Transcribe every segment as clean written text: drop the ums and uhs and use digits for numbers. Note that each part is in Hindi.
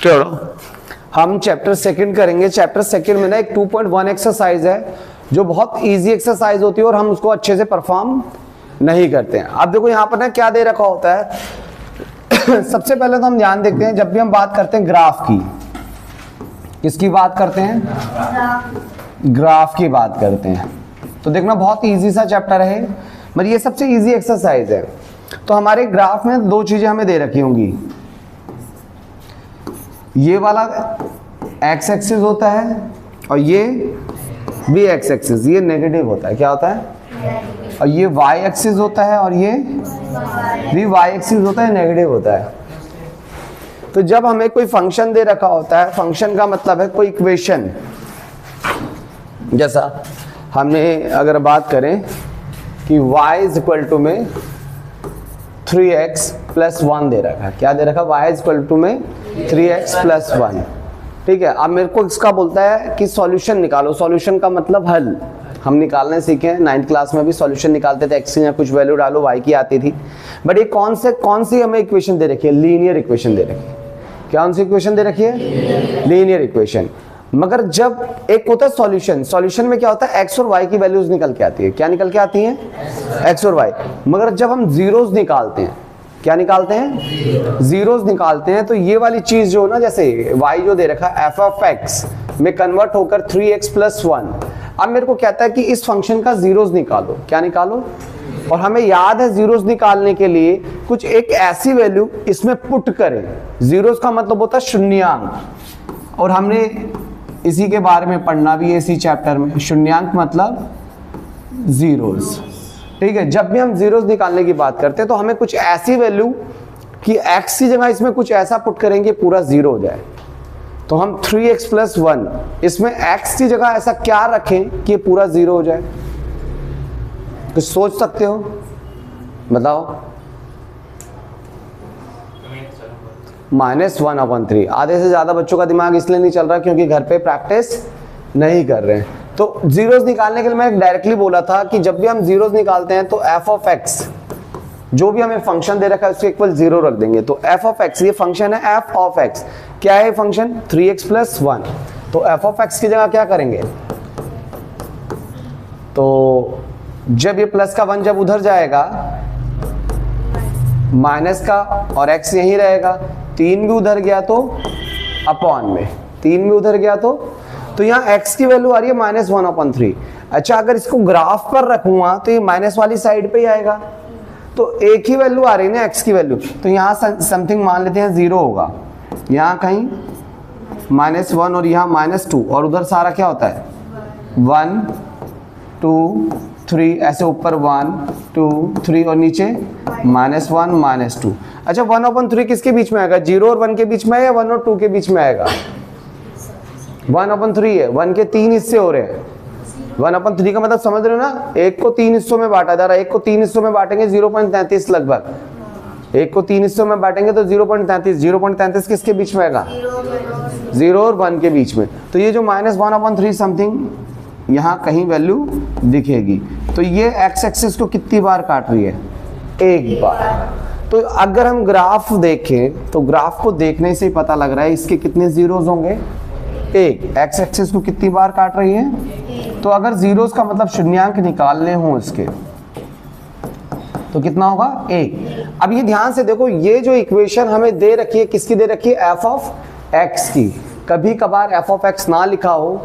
चलो हम चैप्टर सेकंड करेंगे। चैप्टर सेकंड में ना एक 2.1 एक्सरसाइज है जो बहुत इजी एक्सरसाइज होती है और हम उसको अच्छे से परफॉर्म नहीं करते हैं। अब देखो यहाँ पर ना क्या दे रखा होता है। सबसे पहले तो हम ध्यान देखते हैं, जब भी हम बात करते हैं ग्राफ की, किसकी बात करते हैं? ग्राफ की बात करते हैं। तो देखना बहुत इजी सा चैप्टर है, मतलब ये सबसे इजी एक्सरसाइज है। तो हमारे ग्राफ में दो चीजें हमें दे रखी होंगी, ये वाला एक्स एक्सिस होता है और ये भी एक्स एक्सिस, ये नेगेटिव होता है। क्या होता है? और ये वाई एक्सिस होता है और ये भी वाई एक्सिस होता है, नेगेटिव होता है। तो जब हमें कोई फंक्शन दे रखा होता है, फंक्शन का मतलब है कोई इक्वेशन, जैसा हमने अगर बात करें कि y इज इक्वल टू में 3x प्लस 1 दे रखा है। क्या दे रखा है? y इज इक्वल टू में 3x प्लस 1। ठीक है, अब मेरे को इसका बोलता है कि सॉल्यूशन निकालो। सॉल्यूशन का मतलब हल हम निकालने सीखे हैं, 9th क्लास में भी सॉल्यूशन निकालते थे, x की या कुछ वैल्यू डालो, y की आती थी। बट ये कौन सी हमें इक्वेशन दे रखी है? लीनियर इक्वेशन दे रखी है। कौन सी इक्वेशन दे रखी है? Linear equation. मगर जब एक होता है सॉल्यूशन, सॉल्यूशन में क्या होता है? x और y की वैल्यूज निकल के आती है। क्या निकल के आती है? x और y। मगर जब हम जीरोस निकालते हैं, क्या निकालते हैं? जीरोस निकालते हैं। तो ये वाली चीज जो ना, जैसे y जो दे रखा है f ऑफ x में कन्वर्ट होकर 3x प्लस 1। अब मेरे को कहता है कि इस फंक्शन का जीरोस निकालो। क्या निकालो? और हमें याद है जीरोस निकालने के लिए कुछ एक ऐसी वैल्यू इसमें पुट करें। जीरोस का मतलब होता है शून्यांक, और हमने इसी के बारे में पढ़ना भी है इसी चैप्टर में। शून्यांक मतलब जीरोस। ठीक है, जब भी हम जीरोस निकालने की बात करते हैं तो हमें कुछ ऐसी वैल्यू कि x की जगह इसमें कुछ ऐसा पुट करेंगे पूरा जीरो हो जाए। तो हम 3x प्लस 1, इसमें x की जगह ऐसा क्या रखें कि पूरा जीरो हो जाए? कुछ सोच सकते हो? बताओ। -1/3। आधे से ज्यादा बच्चों का दिमाग इसलिए नहीं चल रहा क्योंकि घर पे प्रैक्टिस नहीं कर रहे हैं। तो जीरोस निकालने के लिए मैं डायरेक्टली बोला था कि जब भी हम जीरोस निकालते हैं तो f ऑफ x, जो भी हमें फंक्शन दे रखा है उसके इक्वल जीरो रख देंगे। तो f ऑफ x, ये फंक्शन है f ऑफ x। क्या है फंक्शन? 3x plus 1। तो f ऑफ x की जगह क्या करेंगे? तो जब ये प्लस का 1 जब उधर जाएगा, माइनस का और x यहीं रहेगा, 3 भी उधर गया तो अपॉन में, 3 भी उधर गया तो यहाँ x की वैल्यू आ रही है -1/3। अच्छा, अगर इसको ग्राफ पर रखूंगा तो ये माइनस वाली साइड पे ही आएगा। तो एक ही वैल्यू आ रही है ना x की वैल्यू, तो यहाँ समथिंग मान लेते हैं 0 होगा, यहाँ कहीं -1 और यहाँ -2, और उधर सारा क्या होता है? 1 2 3, ऐसे ऊपर 1 2 3 और नीचे -1 -2। अच्छा, 1/3 किसके बीच में आएगा? 0 और 1 के बीच में है या 1 और 2 के बीच में आएगा? 1/3 है। 1 के 3 हिस्से हो रहे हैं। 1/3 का मतलब समझ रहे हो ना? एक को 3 हिस्सों में बांटा जा रहा है। एक को 3 हिस्सों में बांटेंगे 0.33 लगभग। एक को 3 हिस्सों में बांटेंगे तो 0.33। 0.33 किसके बीच में आएगा? 0 और 1 के बीच में। तो ये जो -1/3 समथिंग यहाँ कहीं वैल्यू दिखेगी। तो ये x एक्सिस को कितनी बार काट रही है? एक बार। तो अगर हम ग्राफ देखें तो ग्राफ को देखने से ही पता लग रहा है इसके कितने जीरोस होंगे? एक। x एक्सिस को कितनी बार काट रही है? तो अगर जीरोस का मतलब शून्यांक निकालने हो इसके, तो कितना होगा? एक। अब ये ध्यान से देखो, ये जो इक्वेशन हमें दे रखी है, किसकी दे रखी है? f ऑफ x की। कभी कभार f ऑफ x ना लिखा हो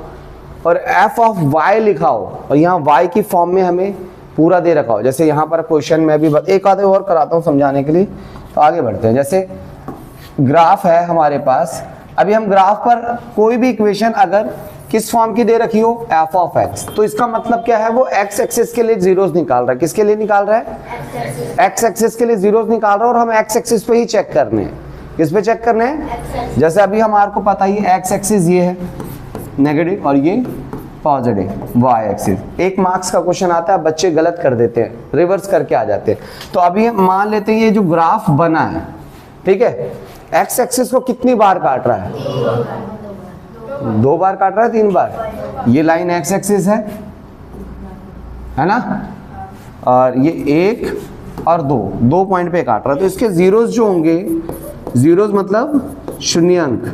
और f ऑफ y लिखा हो और यहाँ y की फॉर्म में हमें पूरा दे रखा हो। जैसे यहाँ पर क्वेश्चन में भी एक आधे और कराता हूँ समझाने के लिए, तो आगे बढ़ते हैं। जैसे ग्राफ है हमारे पास, अभी हम ग्राफ पर कोई भी इक्वेशन अगर किस फॉर्म की दे रखी हो? f ऑफ x, तो इसका मतलब क्या है? वो x एक्सिस के लिए जीरोस निकाल रहा है। किसके लिए निकाल रहा है? x एक्सिस के लिए जीरोस निकाल रहा है, और हम x एक्सिस पे ही चेक करने हैं। किस पे चेक करने हैं? जैसे अभी हमारे को पता ही x एक्सिस ये है नेगेटिव और ये पॉजिटिव y एक्सिस। एक मार्क्स का क्वेश्चन आता है, बच्चे गलत कर देते हैं, रिवर्स करके आ जाते हैं। तो अभी मान लेते हैं ये जो ग्राफ बना है, ठीक है, x एक्सिस को कितनी बार काट रहा है? 2 बार काट रहा है, 3 बार। ये लाइन x एक्सिस है ना, और ये 1 और 2 पॉइंट पे काट रहा है। तो इसके जीरोस जो होंगे, जीरोस मतलब शून्यंक,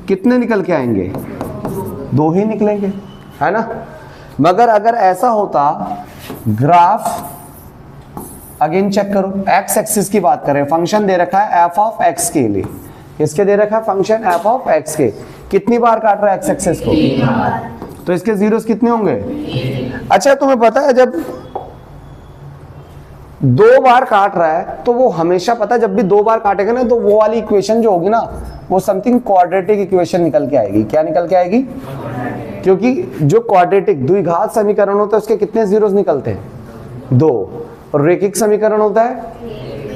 कितने निकल के आएंगे? 2 ही निकलेंगे, है ना। मगर अगर ऐसा होता, ग्राफ अगेन चेक करो, एक्स एक्सिस की बात करें, फंक्शन दे रखा है एफ ऑफ एक्स के लिए, किसके दे रखा है? फंक्शन एफ ऑफ एक्स के, कितनी बार काट रहा है एक्स एक्सिस को? तो इसके जीरोस कितने होंगे? अच्छा तुम्हें पता है जब 2 बार काट रहा है तो वो हमेशा, पता है जब भी 2 बार काटेगा ना तो वो वाली इक्वेशन जो होगी ना वो समथिंग क्वाड्रेटिक इक्वेशन निकल के आएगी। क्या निकल के आएगी? क्योंकि जो क्वाड्रेटिक द्विघात समीकरण होता है उसके कितने जीरोस निकलते हैं? 2। और रेखिक समीकरण होता है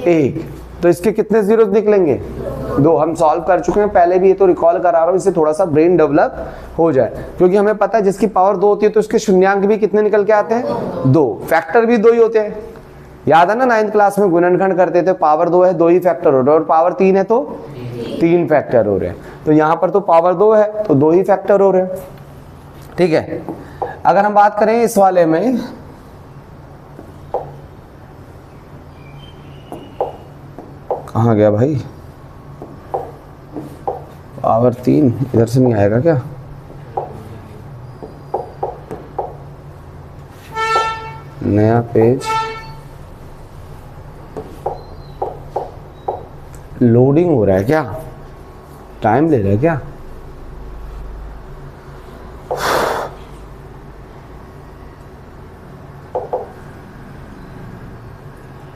1, तो इसके कितने जीरोस निकलेंगे? 2। हम सॉल्व कर चुके हैं पहले भी, ये तो रिकॉल करा रहा हूं, इससे थोड़ा सा ब्रेन डेवलप हो जाए, क्योंकि हमें पता है जिसकी पावर 2 होती है तो उसके शून्यांक भी कितने निकल के आते हैं? 2। फैक्टर भी 2 ही होते हैं, याद है ना 9th क्लास में गुणनखंड करते थे, पावर 2 है 2 ही फैक्टर हो रहे हैं, और पावर 3 है तो 3 फैक्टर हो रहे हैं। तो यहाँ पर तो पावर 2 है तो 2 ही फैक्टर हो रहे हैं, ठीक है। अगर हम बात करें इस वाले में, कहाँ गया भाई? पावर 3 इधर से नहीं आएगा क्या? नया पेज, लोडिंग हो रहा है क्या? टाइम ले रहा है क्या?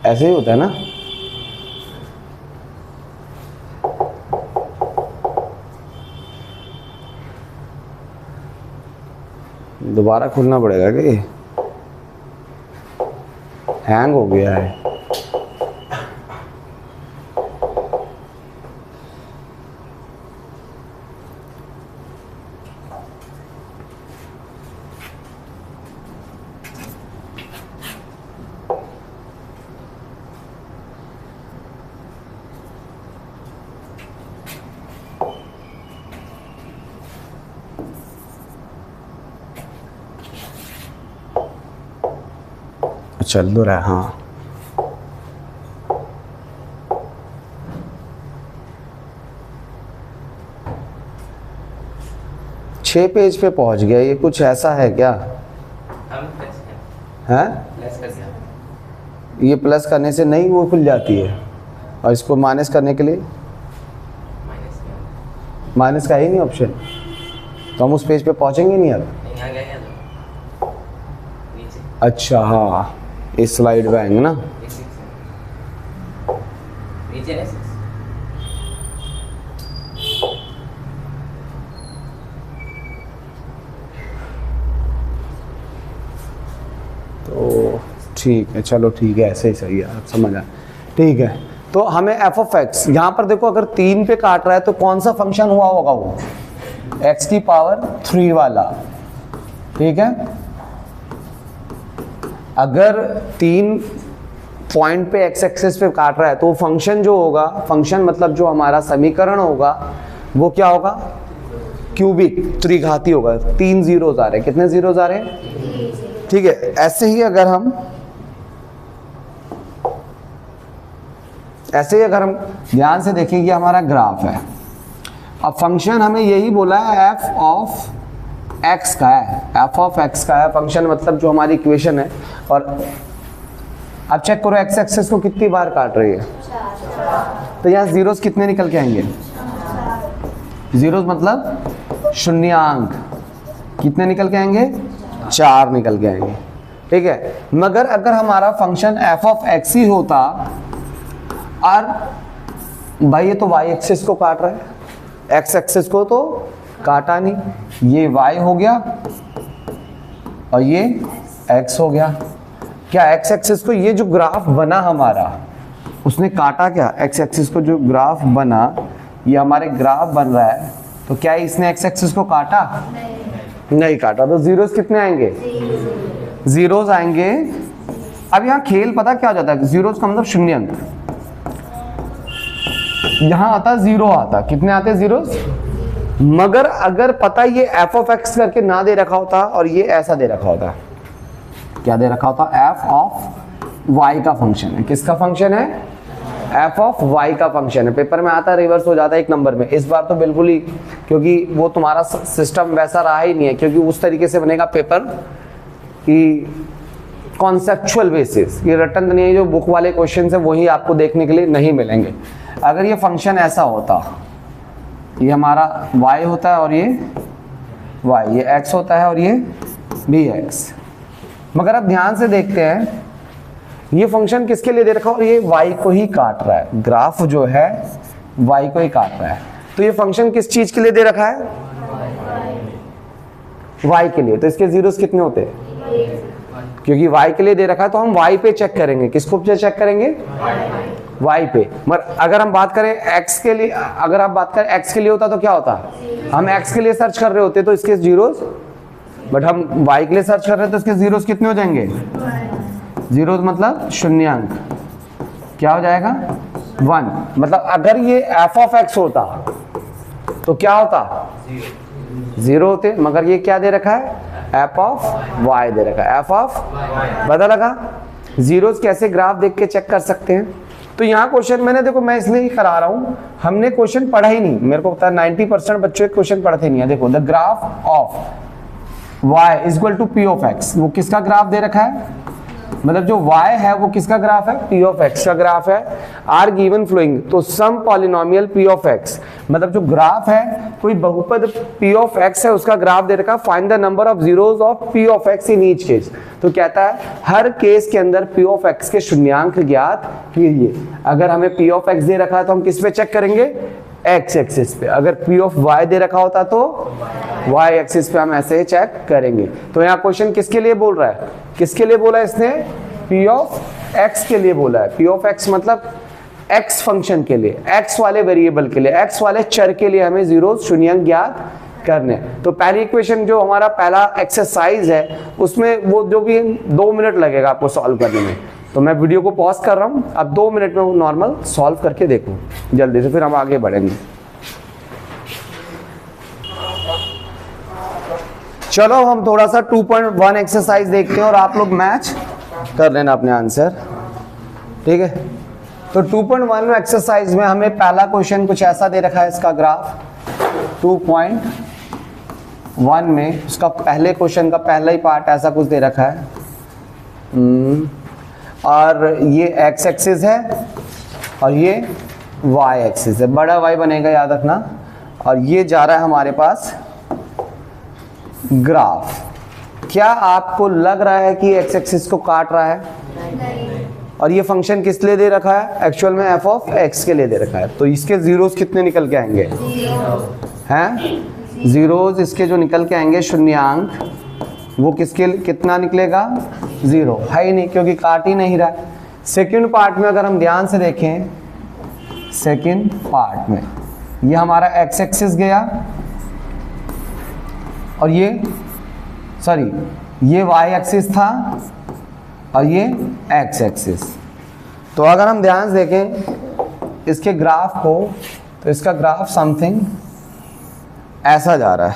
ऐसे ही होता है ना। दोबारा खुलना पड़ेगा कि हैंग हो गया है? चल तो रहा है, हाँ। छह पेज पे पहुंच गया, ये कुछ ऐसा है क्या? है ये प्लस करने से नहीं वो खुल जाती है, और इसको माइनस करने के लिए माइनस का ही नहीं ऑप्शन, तो हम उस पेज पे पहुंचेंगे नहीं अब। अच्छा हाँ, इस स्लाइड पे आएंगे ना। तो ठीक है, चलो ठीक है, ऐसे ही सही है, आप समझ आए। ठीक है, तो हमें एफ ऑफ एक्स, यहाँ पर देखो अगर 3 पे काट रहा है तो कौन सा फंक्शन हुआ होगा? वो x की पावर 3 वाला, ठीक है। अगर 3 पॉइंट पे x एक्सिस पे काट रहा है तो फंक्शन जो होगा, फंक्शन मतलब जो हमारा समीकरण होगा वो क्या होगा? क्यूबिक, त्रिघाती होगा। 3 जीरोस आ रहे हैं, कितने जीरोस आ रहे हैं? ठीक है। ऐसे ही अगर हम ध्यान से देखें कि हमारा ग्राफ है, अब फंक्शन हमें यही बोला है एफ ऑफ एक्स का है, एफ ऑफ एक्स का है फंक्शन, मतलब जो हमारी इक्वेशन है। और अब चेक करो एक्स एक्सिस को कितनी बार काट रही है, तो यहाँ जीरोस कितने निकल के आएंगे? जीरोस मतलब शून्यांक, कितने निकल के आएंगे? 4 निकल के आएंगे, ठीक है। मगर अगर हमारा फंक्शन एफ ऑफ एक्स ही होता, और भाई ये तो वाई एक्सिस को काट रहा है, एक्स एक्सिस को तो काटा नहीं, ये y हो गया और ये x हो गया। क्या x एक्सिस को, ये जो ग्राफ बना हमारा, उसने काटा क्या? x एक्सिस को जो ग्राफ बना, ये हमारे ग्राफ बन रहा है, तो क्या इसने x एक्सिस को काटा? नहीं काटा। तो जीरोस कितने आएंगे? जीरोस आएंगे। अब यहाँ खेल पता क्या हो जाता है? जीरोस का मतलब शून्यंक, यहाँ आता जीरो आता, कितने आते जीरोस? मगर अगर पता ये एफ ऑफ एक्स करके ना दे रखा होता और ये ऐसा दे रखा होता, क्या दे रखा होता? एफ ऑफ वाई का फंक्शन है। किसका फंक्शन है? एफ ऑफ वाई का फंक्शन है। पेपर में आता है रिवर्स हो जाता है एक नंबर में, इस बार तो बिल्कुल ही, क्योंकि वो तुम्हारा सिस्टम वैसा रहा ही नहीं है, क्योंकि उस तरीके से बनेगा पेपर कि कॉन्सेप्चुअल बेसिस, ये रटन नहीं है, जो बुक वाले क्वेश्चन है वही आपको देखने के लिए नहीं मिलेंगे। अगर ये फंक्शन ऐसा होता, ये हमारा y होता है और ये y, ये x होता है और ये भी x, मगर अब ध्यान से देखते हैं ये फंक्शन किसके लिए दे रखा है, और ये y को ही काट रहा है, ग्राफ जो है y को ही काट रहा है। तो ये फंक्शन किस चीज के लिए दे रखा है, y के लिए। तो इसके जीरोस कितने होते हैं, क्योंकि y के लिए दे रखा है तो हम y पे चेक करेंगे। किसको चेक करेंगे, y पे। मगर अगर हम बात करें x के लिए, अगर आप बात करें x के लिए होता तो क्या होता, हम x के लिए सर्च कर रहे होते तो इसके जीरोस, बट हम y के लिए सर्च कर रहे हैं तो इसके जीरोस कितने हो जाएंगे, जीरोस मतलब शून्यांक, क्या हो जाएगा 1। मतलब अगर ये f ऑफ x होता तो क्या होता, जीरो होते, मगर ये क्या दे रखा है, f ऑफ y दे रखा है, f ऑफ, पता लगा। जीरोस कैसे ग्राफ देख के चेक कर सकते हैं। तो यहाँ क्वेश्चन मैंने, देखो मैं इसलिए ही करा रहा हूँ, हमने क्वेश्चन पढ़ा ही नहीं, मेरे को पता है 90% बच्चों के क्वेश्चन पढ़ते नहीं है। देखो the graph of y is equal to p of x, वो किसका ग्राफ दे रखा है, मतलब जो y है वो किसका ग्राफ है, p ऑफ x का ग्राफ है। आर गिवन फ्लोइंग, तो सम पॉलिनोमियल p ऑफ x, मतलब जो ग्राफ है कोई बहुपद p ऑफ x है उसका ग्राफ दे रखा है। Find the number of zeros of p of x in each case, तो कहता है हर केस के अंदर p ऑफ x के शून्यांक ज्ञात कीजिए। अगर हमें p ऑफ x दे रखा है तो हम किस पे चेक करेंगे, x एक्सिस पे। अगर p ऑफ y दे रखा होता तो y एक्सिस पे हम ऐसे चेक करेंगे। तो यहाँ क्वेश्चन किसके लिए बोल रहा है, किसके लिए बोला इसने, p ऑफ x के लिए बोला है। p ऑफ x मतलब x फंक्शन के लिए, x वाले वेरिएबल के लिए, x वाले चर के लिए हमें जीरो शून्यांक ज्ञात करने। तो पहली इक्वेशन जो हमारा पहला एक्सरसाइज है उसमें वो जो भी 2 मिनट लगेगा आपको सॉल्व करने में, तो मैं वीडियो को पॉज कर रहा हूँ, अब 2 मिनट में वो नॉर्मल सॉल्व करके देखो जल्दी से, फिर हम आगे बढ़ेंगे। चलो हम थोड़ा सा 2.1 एक्सरसाइज देखते हैं और आप लोग मैच कर लेना अपने आंसर, ठीक है। तो 2.1 एक्सरसाइज में हमें पहला क्वेश्चन कुछ ऐसा दे रखा है, इसका ग्राफ 2.1 में उसका पहले क्वेश्चन का पहला ही पार्ट ऐसा कुछ दे रखा है, और ये x एक्सिस है और ये y एक्सिस है, बड़ा y बनेगा याद रखना, और ये जा रहा है हमारे पास ग्राफ। क्या आपको लग रहा है कि x एक्सिस को काट रहा है, और ये फंक्शन किस लिए दे रखा है, एक्चुअल में f ऑफ x के लिए दे रखा है। तो इसके जीरोस कितने निकल के आएंगे, हैं जीरोस इसके जो निकल के आएंगे शून्यांक, वो किसके कितना निकलेगा, जीरो है ही नहीं, क्योंकि काट ही नहीं रहा। सेकंड पार्ट में अगर हम ध्यान से देखें, सेकंड पार्ट में ये हमारा x एक्सिस गया और ये सॉरी ये y एक्सिस था और ये x एक्सिस। तो अगर हम ध्यान से देखें इसके ग्राफ को, तो इसका ग्राफ समथिंग ऐसा जा रहा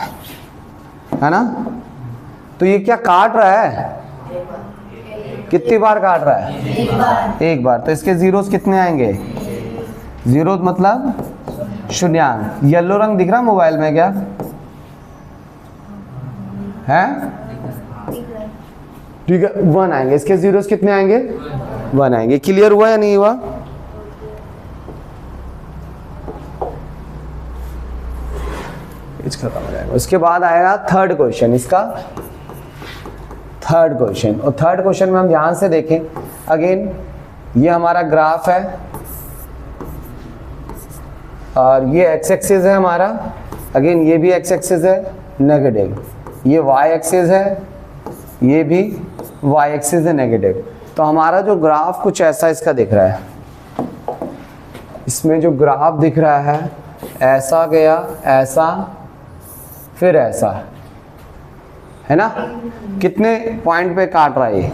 है ना। तो ये क्या काट रहा है, कितनी बार काट रहा है, एक बार। तो इसके जीरोस कितने आएंगे, जीरोस मतलब शून्यांक। येलो रंग दिख रहा मोबाइल में क्या है, ठीक है, 1 आएंगे। इसके जीरोस कितने आएंगे, 1 आएंगे। क्लियर हुआ या नहीं हुआ, खत्म हो जाएगा। उसके बाद आएगा थर्ड क्वेश्चन, इसका थर्ड क्वेश्चन, और थर्ड क्वेश्चन में हम ध्यान से देखें, अगेन ये हमारा ग्राफ है और ये x एक्सिस है हमारा, अगेन ये भी x एक्सिस है नेगेटिव, ये y एक्सिस है, ये भी y एक्सिस है नेगेटिव। तो हमारा जो ग्राफ कुछ ऐसा इसका दिख रहा है, इसमें जो ग्राफ दिख रहा है ऐसा गया, ऐसा, फिर ऐसा, है ना। कितने पॉइंट पे काट रहा है ये,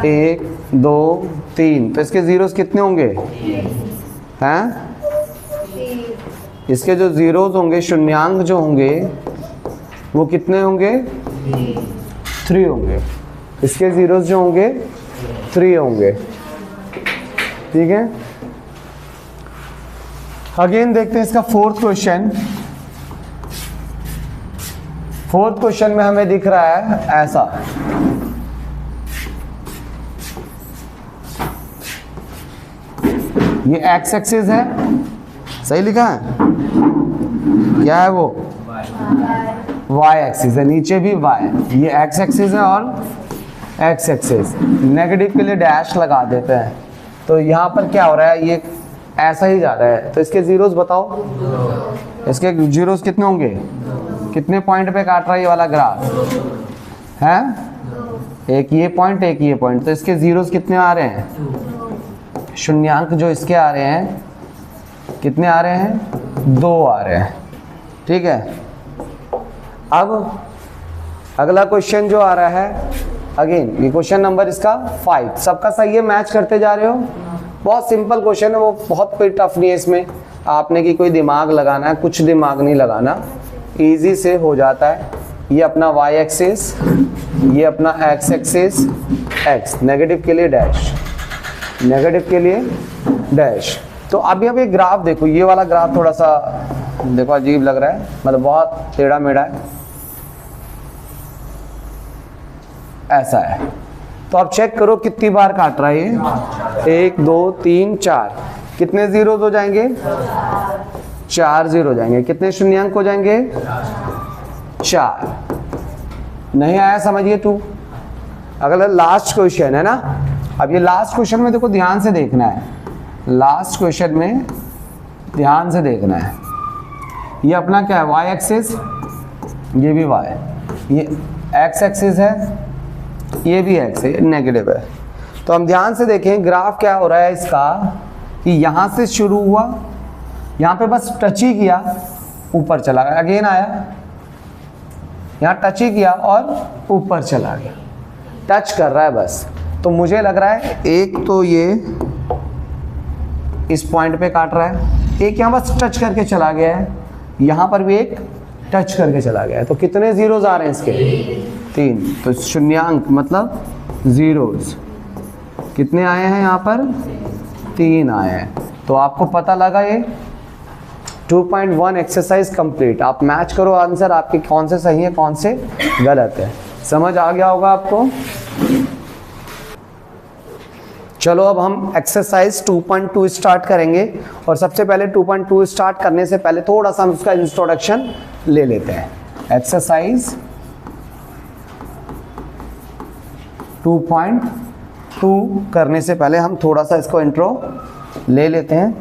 1 2 3। तो इसके जीरोस कितने होंगे, हैं इसके जो जीरोस होंगे, शून्यांक जो होंगे वो कितने होंगे, 3 होंगे। इसके जीरोस जो होंगे 3 होंगे, ठीक है। अगेन देखते हैं इसका फोर्थ क्वेश्चन। फोर्थ क्वेश्चन में हमें दिख रहा है ऐसा, ये एक्स एक्सिस है, सही लिखा है, क्या है वो वाई एक्सिस है, नीचे भी वाई, ये एक्स एक्सिस है और एक्स एक्सिस। नेगेटिव के लिए डैश लगा देते हैं, तो यहाँ पर क्या हो रहा है, ये ऐसा ही जा रहा है, तो इसके जीरोस बताओ, इसके जीरोस कितने होंगे, कितने पॉइंट पे काट रहा है ये वाला ग्राफ है, एक ये पॉइंट एक ये पॉइंट, तो इसके जीरोस कितने आ रहे हैं, शून्यांक जो इसके आ रहे हैं कितने आ रहे हैं, 2 आ रहे हैं, ठीक है। अब अगला क्वेश्चन जो आ रहा है, अगेन ये क्वेश्चन नंबर इसका 5, सबका सही है, मैच करते जा रहे हो, बहुत सिंपल क्वेश्चन है, वो बहुत कोई टफ नहीं है, इसमें आपने की कोई दिमाग लगाना है, कुछ दिमाग नहीं लगाना, इजी से हो जाता है। ये अपना y एक्सिस, ये अपना x एक्सिस, x नेगेटिव के लिए डैश, नेगेटिव के लिए डैश। तो अभी अब ये ग्राफ देखो, ये वाला ग्राफ थोड़ा सा देखो अजीब लग रहा है, मतलब बहुत टेढ़ा मेढ़ा है, ऐसा है। तो आप चेक करो कितनी बार काट रहा है ये, 1 2 3 4, कितने जीरोस हो जाएंगे, 4 जीरो हो जाएंगे, कितने शून्यांक हो जाएंगे, 4। नहीं आया समझिए 2। अगला लास्ट क्वेश्चन है ना, अब ये लास्ट क्वेश्चन में देखो ध्यान से देखना है, लास्ट क्वेश्चन में ध्यान से देखना है, ये अपना क्या है, y एक्सिस, ये भी y, ये x एक्सिस है, ये भी x है, नेगेटिव है। तो हम ध्यान से देखें ग्राफ क्या हो रहा है इसका, कि यहाँ से शुरू हुआ, यहाँ पे बस टच ही किया, ऊपर चला गया, अगेन आया, यहाँ टच ही किया और ऊपर चला गया, टच कर रहा है बस। तो मुझे लग रहा है एक तो ये इस पॉइंट पे काट रहा है, एक यहाँ बस टच करके चला गया है, यहाँ पर भी एक टच करके चला गया है। तो कितने जीरोस आ रहे हैं इसके, 3, तो शून्यांक मतलब जीरोस कितने आए हैं, यहाँ पर 3 आए हैं। तो आपको पता लगा ये 2.1 एक्सरसाइज कंप्लीट। आप मैच करो आंसर, आपके कौन से सही है कौन से गलत है, समझ आ गया होगा आपको। चलो अब हम एक्सरसाइज 2.2 स्टार्ट करेंगे, और सबसे पहले 2.2 स्टार्ट करने से पहले थोड़ा सा हम उसका इंट्रोडक्शन ले लेते हैं। एक्सरसाइज 2.2 करने से पहले हम थोड़ा सा इसको इंट्रो ले लेते हैं।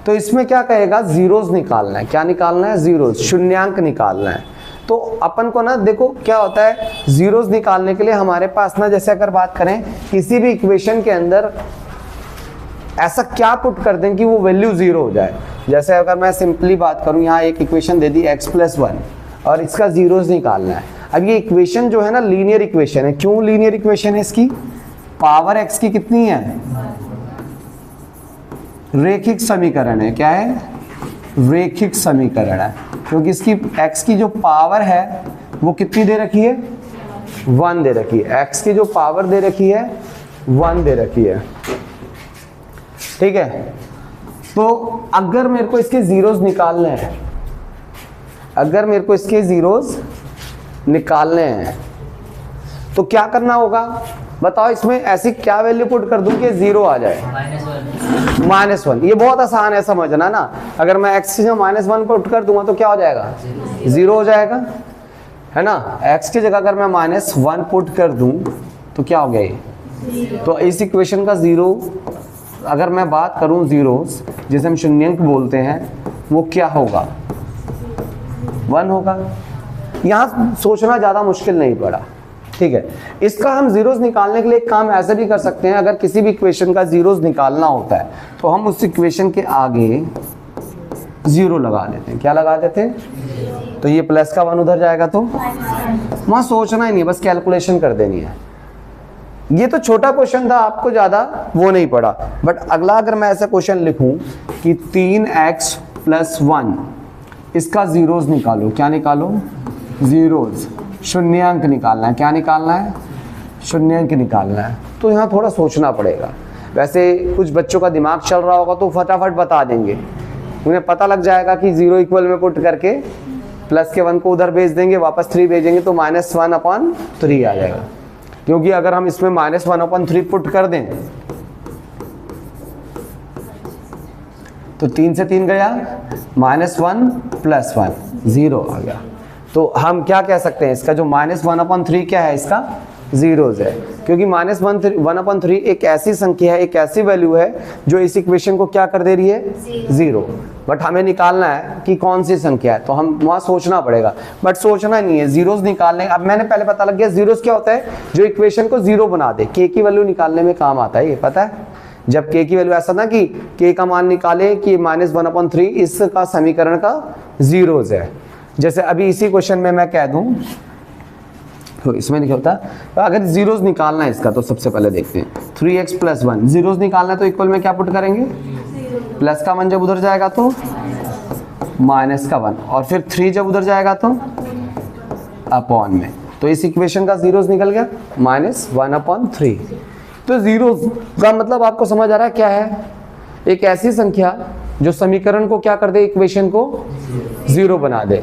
तो इसमें क्या कहेगा, जीरोस निकालना है, क्या निकालना है, जीरोस, शून्यांक निकालना है। तो अपन को ना देखो क्या होता है, जीरोस निकालने के लिए हमारे पास ना, जैसे अगर बात करें किसी भी इक्वेशन के अंदर ऐसा क्या पुट कर दें कि वो वैल्यू 0 हो जाए। जैसे अगर मैं सिंपली बात करूं, यहाँ एक इक्वेशन दे दी x+1 और इसका जीरोस निकालना है। अब ये इक्वेशन जो है ना लीनियर इक्वेशन है। क्यों लीनियर इक्वेशन है, इसकी पावर x की कितनी है, रेखिक समीकरण है। क्या है, रेखिक समीकरण है, क्योंकि इसकी x की जो पावर है वो कितनी दे रखी है, 1 दे रखी है। x की जो पावर दे रखी है 1 दे रखी है, ठीक है। तो अगर मेरे को इसके जीरोस निकालने हैं, अगर मेरे को इसके जीरोस निकालने हैं तो क्या करना होगा बताओ। इसमें ऐसी क्या वैल्यू पुट कर दूं कि 0 आ जाए, -1। ये बहुत आसान है समझना ना। अगर मैं x की -1 पुट कर दूंगा तो क्या हो जाएगा, 0 हो जाएगा, है ना। x की जगह अगर मैं -1 पुट कर दूं तो क्या हो गया ये, तो इस इक्वेशन का 0, अगर मैं बात करूं जीरोस जिसे हम शून्यांक बोलते हैं, वो क्या होगा, 1 होगा। यहाँ सोचना ज़्यादा मुश्किल नहीं पड़ा, ठीक है। इसका हम जीरोस निकालने के लिए एक काम ऐसे भी कर सकते हैं। अगर किसी भी इक्वेशन का जीरोस निकालना होता है तो हम उस इक्वेशन के आगे 0 लगा देते हैं। क्या लगा देते हैं, तो ये प्लस का 1 उधर जाएगा, तो वहाँ सोचना ही नहीं, बस कैलकुलेशन कर देनी है। ये तो छोटा क्वेश्चन था, आपको ज़्यादा वो नहीं पड़ा। बट अगला अगर मैं ऐसा क्वेश्चन लिखूं कि 3x+1, इसका जीरोस निकालो। क्या निकालो, जीरोस, शून्यांक निकालना है। क्या निकालना है, शून्यांक निकालना है। तो यहाँ थोड़ा सोचना पड़ेगा। वैसे कुछ बच्चों का दिमाग चल रहा होगा तो फटाफट बता देंगे उन्हें पता लग जाएगा कि 0 इक्वल में पुट करके प्लस के 1 को उधर भेज देंगे, वापस 3 भेजेंगे तो -1/3 आ जाएगा। क्योंकि अगर हम इसमें -1/3 पुट कर दें तो 3 से 3 गया, -1 + 1 0 आ गया। तो हम क्या कह सकते हैं, इसका जो -1/3 क्या है, इसका जीरोज है। क्योंकि -1/3 एक ऐसी संख्या है, एक ऐसी वैल्यू है जो इस इक्वेशन को क्या कर दे रही है, 0। बट हमें निकालना है कि कौन सी संख्या है, तो हम वहाँ सोचना पड़ेगा, बट सोचना नहीं है, जीरोज निकालने। अब मैंने पहले पता लग गया जीरोज क्या होता है, जो इक्वेशन को 0 बना दे। के की वैल्यू निकालने में काम आता है, ये पता है। जब के की वैल्यू ऐसा ना कि के का मान निकाले कि -1/3 इसका समीकरण का जीरोज है। जैसे अभी इसी क्वेश्चन में मैं कह दूं तो इसमें नहीं होता, तो अगर जीरोज निकालना है इसका तो सबसे पहले देखते हैं 3x + 1 जीरोज निकालना है तो इक्वल में क्या पुट करेंगे, प्लस का 1 जब उधर जाएगा तो माइनस का 1, और फिर 3 जब उधर जाएगा तो अपॉन में। तो इस इक्वेशन का जीरोज निकल गया -1/3। तो जीरोज का मतलब आपको समझ आ रहा है क्या है, एक ऐसी संख्या जो समीकरण को क्या कर दे, इक्वेशन को 0 बना दे।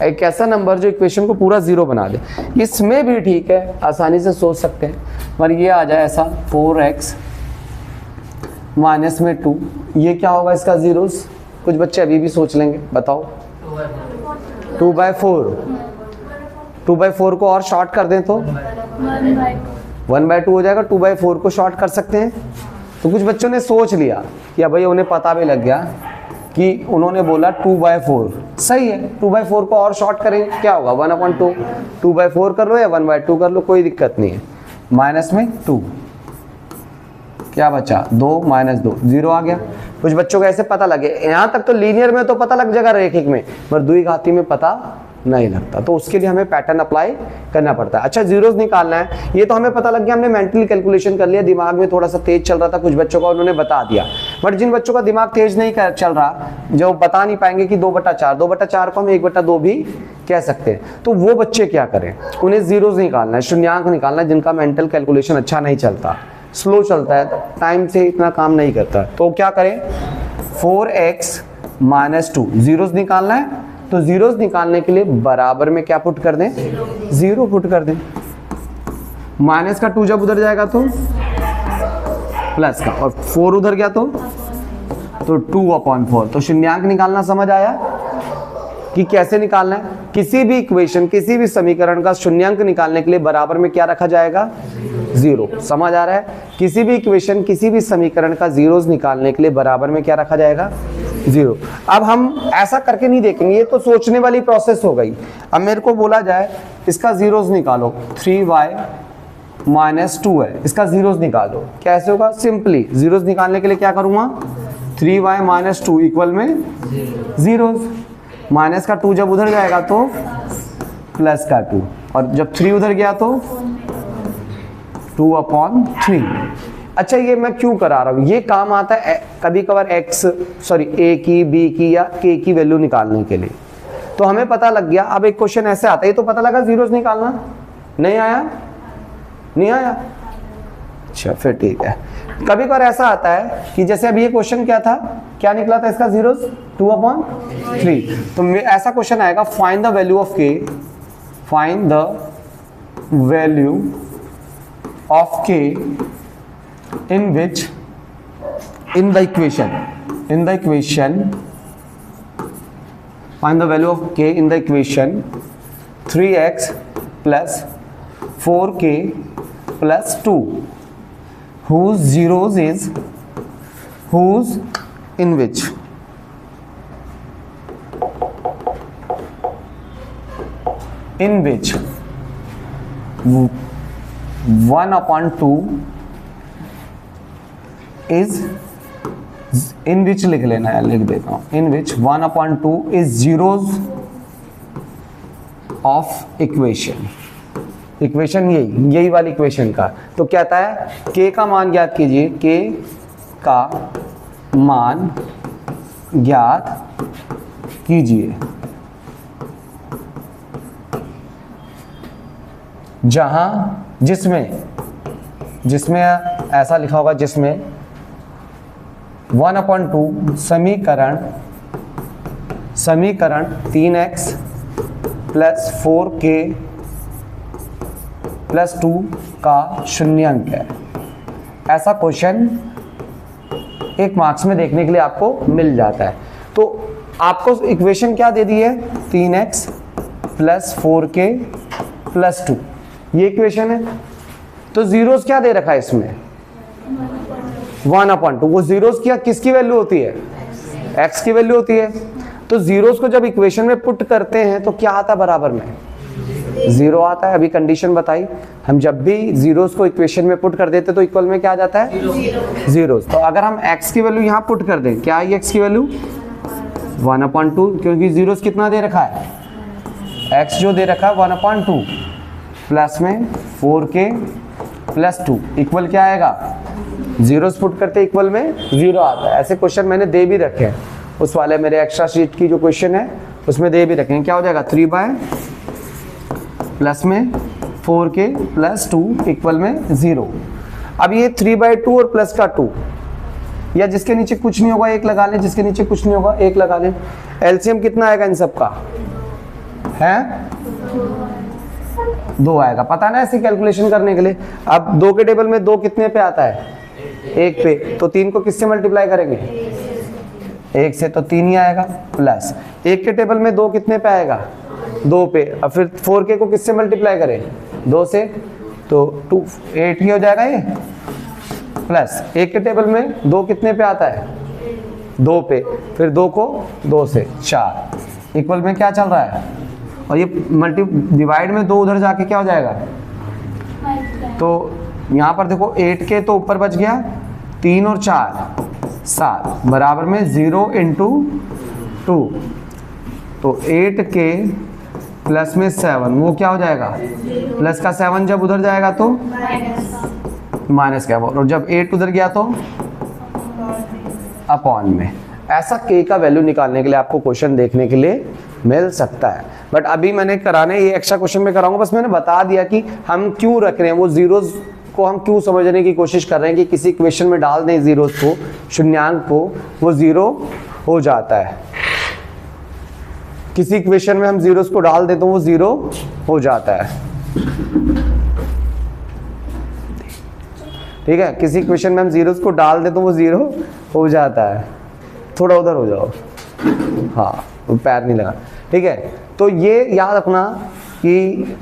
एक ऐसा नंबर जो इक्वेशन को पूरा 0 बना दे। इसमें भी ठीक है, आसानी से सोच सकते हैं, पर ये आ जाए ऐसा 4x माइनस में 2, ये क्या होगा इसका जीरोस। कुछ बच्चे अभी भी सोच लेंगे, बताओ। 2/4, 2/4 को और शॉर्ट कर दें तो 1/2 हो जाएगा। 2/4 को शॉर्ट कर सकते हैं। तो कुछ बच्चों ने सोच लिया या भाई उन्हें पता भी लग गया कि उन्होंने बोला 2/4 सही है, 2/4 को और शॉर्ट करें क्या होगा 1/2। 2/4 कर लो या 1/2 कर लो, कोई दिक्कत नहीं है। माइनस में 2 क्या बचा, 2 - 2 0 आ गया। कुछ बच्चों को ऐसे पता लगे, यहाँ तक तो लीनियर में तो पता लग जाएगा, रेखिक में, पर द्विघाती में पता नहीं लगता। तो उसके लिए हमें पैटर्न अप्लाई करना पड़ता है। अच्छा, जीरोस निकालना है, ये तो हमें पता लग गया, हमने मेंटली कैलकुलेशन कर लिया, दिमाग में थोड़ा सा तेज चल रहा था कुछ बच्चों का, उन्होंने बता दिया। बट जिन बच्चों का दिमाग तेज नहीं चल रहा, जो बता नहीं पाएंगे कि 2/4 को हम 1/2 भी कह सकते हैं, तो वो बच्चे क्या करें, उन्हें जीरोस निकालना है, शून्यांक निकालना है, जिनका मेंटल कैलकुलेशन अच्छा नहीं चलता, स्लो चलता है, टाइम से इतना काम नहीं करता। तो क्या करें, 4x - 2 जीरोस निकालना है। तो जीरोस निकालने के लिए बराबर में क्या पुट कर दें, 0 पुट कर दें। माइनस का 2 जब उधर जाएगा तो प्लस का, और 4 उधर गया तो 2/4। तो शून्यांक निकालना समझ आया कि कैसे निकालना है। किसी भी इक्वेशन, किसी भी समीकरण का शून्यांक निकालने के लिए बराबर में क्या रखा जाएगा, 0। समझ आ रहा है। किसी भी इक्वेशन, किसी भी समीकरण का जीरोस निकालने के लिए बराबर में क्या रखा जाएगा, 0। अब हम ऐसा करके नहीं देखेंगे, ये तो सोचने वाली प्रोसेस हो गई। अब मेरे को बोला जाए इसका जीरोस निकालो, 3y - 2 है, इसका जीरोस निकालो, कैसे होगा, सिंपली जीरोस निकालने के लिए क्या करूंगा, 3y - 2 इक्वल में जीरोस, माइनस का 2 जब उधर जाएगा तो प्लस का 2, और जब 3 उधर गया तो 2/3। अच्छा, ये मैं क्यों करा रहा हूँ, ये काम आता है कभी कभार a की, b की या k की वैल्यू निकालने के लिए। तो हमें पता लग गया। अब एक क्वेश्चन ऐसे आता है, ये तो पता लगा जीरोस निकालना, नहीं आया, नहीं आया, अच्छा फिर ठीक है। कभी कभार ऐसा आता है कि जैसे अभी ये क्वेश्चन क्या था, क्या निकला था इसका जीरोस, 2/3। तो ऐसा क्वेश्चन आएगा, find the value of k, find the value of k in which in the equation find the value of k in the equation 3x plus 4k plus 2 whose zeros is whose in which 1/2 is in which लिख लेना है, लिख देता हूँ, in which 1/2 is zeros of equation। Equation यही वाली इक्वेशन का। तो क्या आता है, k का मान ज्ञात कीजिए, k का मान ज्ञात कीजिए जहां जिसमें ऐसा लिखा होगा, जिसमें 1/2 समीकरण समीकरण 3x प्लस 4k प्लस 2 का शून्यांक है। ऐसा क्वेश्चन एक मार्क्स में देखने के लिए आपको मिल जाता है। तो आपको इक्वेशन क्या दे दी है, 3x प्लस 4k प्लस 2, ये इक्वेशन है। तो जीरोस क्या दे रखा है इसमें, 1/2। वो जीरोस क्या किसकी वैल्यू होती है, x की वैल्यू होती है। तो जीरोस को जब इक्वेशन में पुट करते हैं तो क्या आता है, बराबर में 0 आता है। अभी कंडीशन बताई, हम जब भी जीरोस को इक्वेशन में पुट कर देते तो इक्वल में क्या आ जाता है, जीरोस। तो अगर हम x की वैल्यू यहाँ पुट कर दें, क्या है x की वैल्यू 1/2, क्योंकि जीरोस कितना दे रखा है, x जो दे रखा है 1/2 प्लस में 4k प्लस 2 इक्वल क्या आएगा, जीरोस पुट करते इक्वल में 0 आता है। ऐसे क्वेश्चन मैंने दे भी रखे हैं, उस वाले मेरे एक्स्ट्रा शीट की जो क्वेश्चन है उसमें दे भी रखे हैं। क्या हो जाएगा, 3 बाय प्लस में 4k प्लस 2 इक्वल में 0। अब ये 3/2 और प्लस का 2, या जिसके नीचे कुछ नहीं होगा 1 लगा लें, जिसके नीचे कुछ नहीं होगा 1 लगा लें। एलसीएम कितना आएगा इन सब का, है 2 आएगा। पता ना ऐसी कैलकुलेशन करने के लिए। अब 2 के टेबल में 2 कितने पे आता है, 1 पे, तो 3 को किससे मल्टीप्लाई करेंगे, 1 से, तो 3 ही आएगा। प्लस 1 के टेबल में 2 कितने पे आएगा, 2 पे। अब फिर 4k को किससे मल्टीप्लाई करें, 2 से, तो 8 ही हो जाएगा ये। प्लस 1 के टेबल में 2 कितने पे आता है, 2 पे, फिर 2 को 2 से 4 इक्वल में क्या चल रहा है, और ये डिवाइड में 2 उधर जाके क्या हो जाएगा, तो यहाँ पर देखो 8k तो ऊपर बच गया, 3 और 4 7 बराबर में 0 × 2, तो 8k प्लस में 7 वो क्या हो जाएगा, प्लस का 7 जब उधर जाएगा तो माइनस का, और जब 8 उधर गया तो अपॉन में। ऐसा k का वैल्यू निकालने के लिए आपको क्वेश्चन देखने के लिए मिल सकता है। बट अभी मैंने कराने ये एक्स्ट्रा क्वेश्चन में कराऊंगा, बस मैंने बता दिया कि हम क्यों रख रहे हैं, वो जीरोस को हम क्यों समझने की कोशिश कर रहे हैं कि किसी इक्वेशन में डाल दें जीरोस को, शून्यांक को, वो 0 हो जाता है। किसी इक्वेशन में हम जीरोस को डाल दें तो वो 0 हो जाता है। ठीक है, किसी इक्वेशन में हम जीरोस को डाल दें तो वो 0 हो जाता है। थोड़ा उधर हो जाओ, हाँ पैर नहीं लगा। ठीक है, तो ये याद रखना कि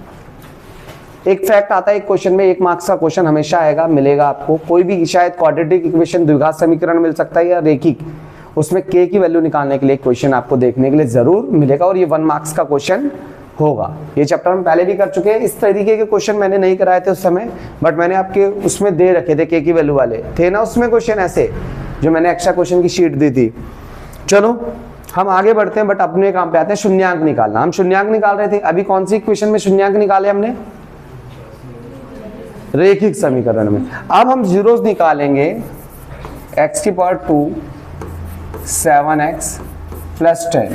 एक फैक्ट आता है एक क्वेश्चन में, 1 मार्क्स का क्वेश्चन हमेशा आएगा, मिलेगा आपको। कोई भी शायद क्वाड्रेटिक इक्वेशन, द्विघात समीकरण मिल सकता है या रेखिक, उसमें k की वैल्यू निकालने के लिए क्वेश्चन आपको देखने के लिए जरूर मिलेगा, और ये 1 मार्क्स का क्वेश्चन होगा। ये चैप्टर हम पहले भी कर चुके हैं। इस तरीके के क्वेश्चन मैंने नहीं कराए थे उस समय, बट मैंने आपके उसमें दे रखे थे k की वैल्यू वाले, थे ना उसमें क्वेश्चन ऐसे, जो मैंने एक्स्ट्रा क्वेश्चन की शीट दी थी। चलो हम आगे बढ़ते हैं, बट अपने काम पे आते हैं, शून्यांक निकालना। हम शून्यांक निकाल रहे थे, अभी कौन सी इक्वेशन में शून्यांक निकाले हमने, रेखिक समीकरण में। अब हम जीरोस निकालेंगे, x⁻2 7x + 10।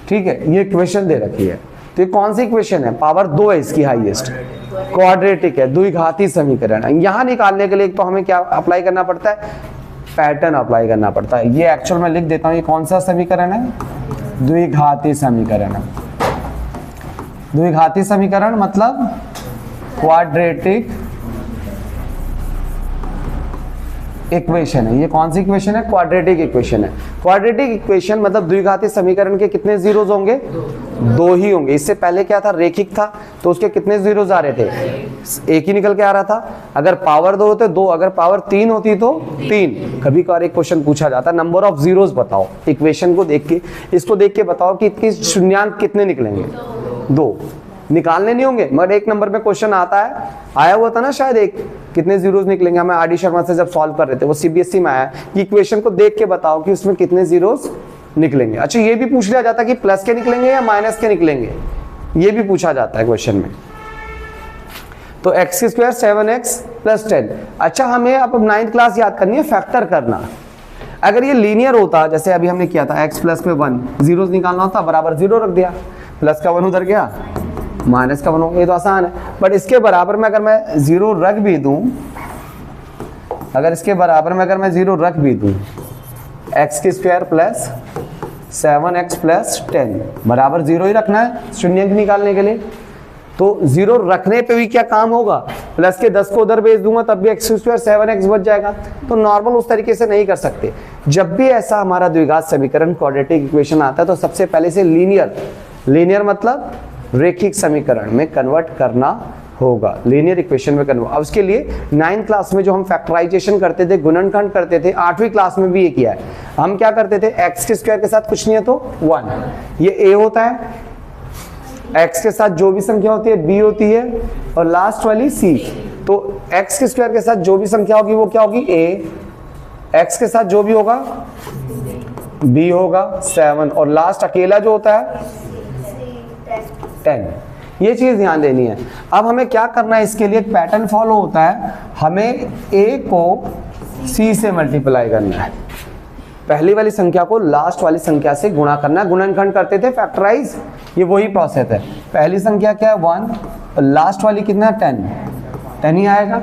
ठीक है, ये इक्वेशन दे रखी है। तो ये कौन सी इक्वेशन है, पावर 2 है इसकी हाईएस्ट, क्वाड्रेटिक है, द्विघाती समीकरण है। यहां निकालने के लिए तो हमें क्या अप्लाई करना पड़ता है, पैटर्न अप्लाई करना पड़ता है। ये एक्चुअल में लिख देता हूं, ये कौन सा समीकरण है, द्विघाती समीकरण है। द्विघाती समीकरण मतलब क्वाड्रेटिक इक्वेशन है। ये कौन सी इक्वेशन है, क्वाड्रेटिक इक्वेशन है। क्वाड्रेटिक इक्वेशन मतलब द्विघाती समीकरण के कितने जीरोस होंगे, 2 ही होंगे। इससे पहले क्या था, रेखिक था, तो उसके कितने जीरोस आ रहे थे, 1 ही निकल के आ रहा था। अगर पावर 2 होते 2, अगर पावर 3 होती तो 3। कभी कभार एक क्वेश्चन पूछा जाता है, नंबर ऑफ जीरोस बताओ, इक्वेशन को देख के, इसको देख के बताओ कि इसके शून्यांक कितने निकलेंगे, 2 निकालने नहीं होंगे, मगर 1 नंबर में क्वेश्चन आता है, आया हुआ था ना शायद, एक कितने जीरोस निकलेंगे। हमें आर डी शर्मा से जब सॉल्व कर रहे थे, वो सीबीएसई में आया कि इक्वेशन को देख के बताओ कि उसमें कितने जीरोस निकलेंगे। अच्छा, ये भी पूछ लिया जाता है कि प्लस के निकलेंगे या माइनस के निकलेंगे, ये भी पूछा जाता है क्वेश्चन में। तो x² 7x + 10। अच्छा, हमें अब 9th क्लास याद करनी है, फैक्टर करना। अगर ये लीनियर होता, जैसे अभी हमने किया था, x प्लस में 1, जीरोस निकालना होता, बराबर 0 रख दिया, प्लस का 1 उधर गया, माइनस का 1 हो, ये तो आसान है। बट इसके बराबर में अगर मैं 0 रख भी दूं, अगर इसके बराबर में अगर मैं 0 रख भी दूं, x² + 7x प्लस 10 बराबर 0 ही रखना है शून्यंक निकालने के लिए। तो 0 रखने पे भी क्या काम होगा, प्लस के 10 को उधर भेज दूंगा तब भी x स्क्वायर 7x बच जाएगा। तो नॉर्मल उस तरीके से नहीं कर सकते। जब भी ऐसा हमारा द्विघात समीकरण क्वाड्रेटिक इक्वेशन आता है तो सबसे पहले से लीनियर मतलब रेखिक समीकरण में कन्वर्ट करना होगा, लीनियर इक्वेशन में कन्वर्ट। अब उसके लिए 9th क्लास में जो हम फैक्टराइजेशन करते थे, गुणनखंड करते थे, 8वीं क्लास में भी ये किया है। हम क्या करते थे, x के स्क्वायर के साथ कुछ नहीं है तो 1, ये a होता है, x के साथ जो भी संख्या होती है b होती है, और लास्ट वाली c। तो x के स्क्वायर के साथ जो भी संख्या होगी वो क्या होगी, a, x के साथ जो भी होगा b होगा 7, और लास्ट अकेला जो होता है 10। ये चीज ध्यान देनी है। अब हमें क्या करना है, इसके लिए एक पैटर्न फॉलो होता है, हमें a को c से मल्टीप्लाई करना है, पहली वाली संख्या को लास्ट वाली संख्या से गुणा करना है। गुणनखंड करते थे फैक्टराइज, ये वही प्रोसेस है। पहली संख्या क्या है 1 और लास्ट वाली कितना 10 ही आएगा।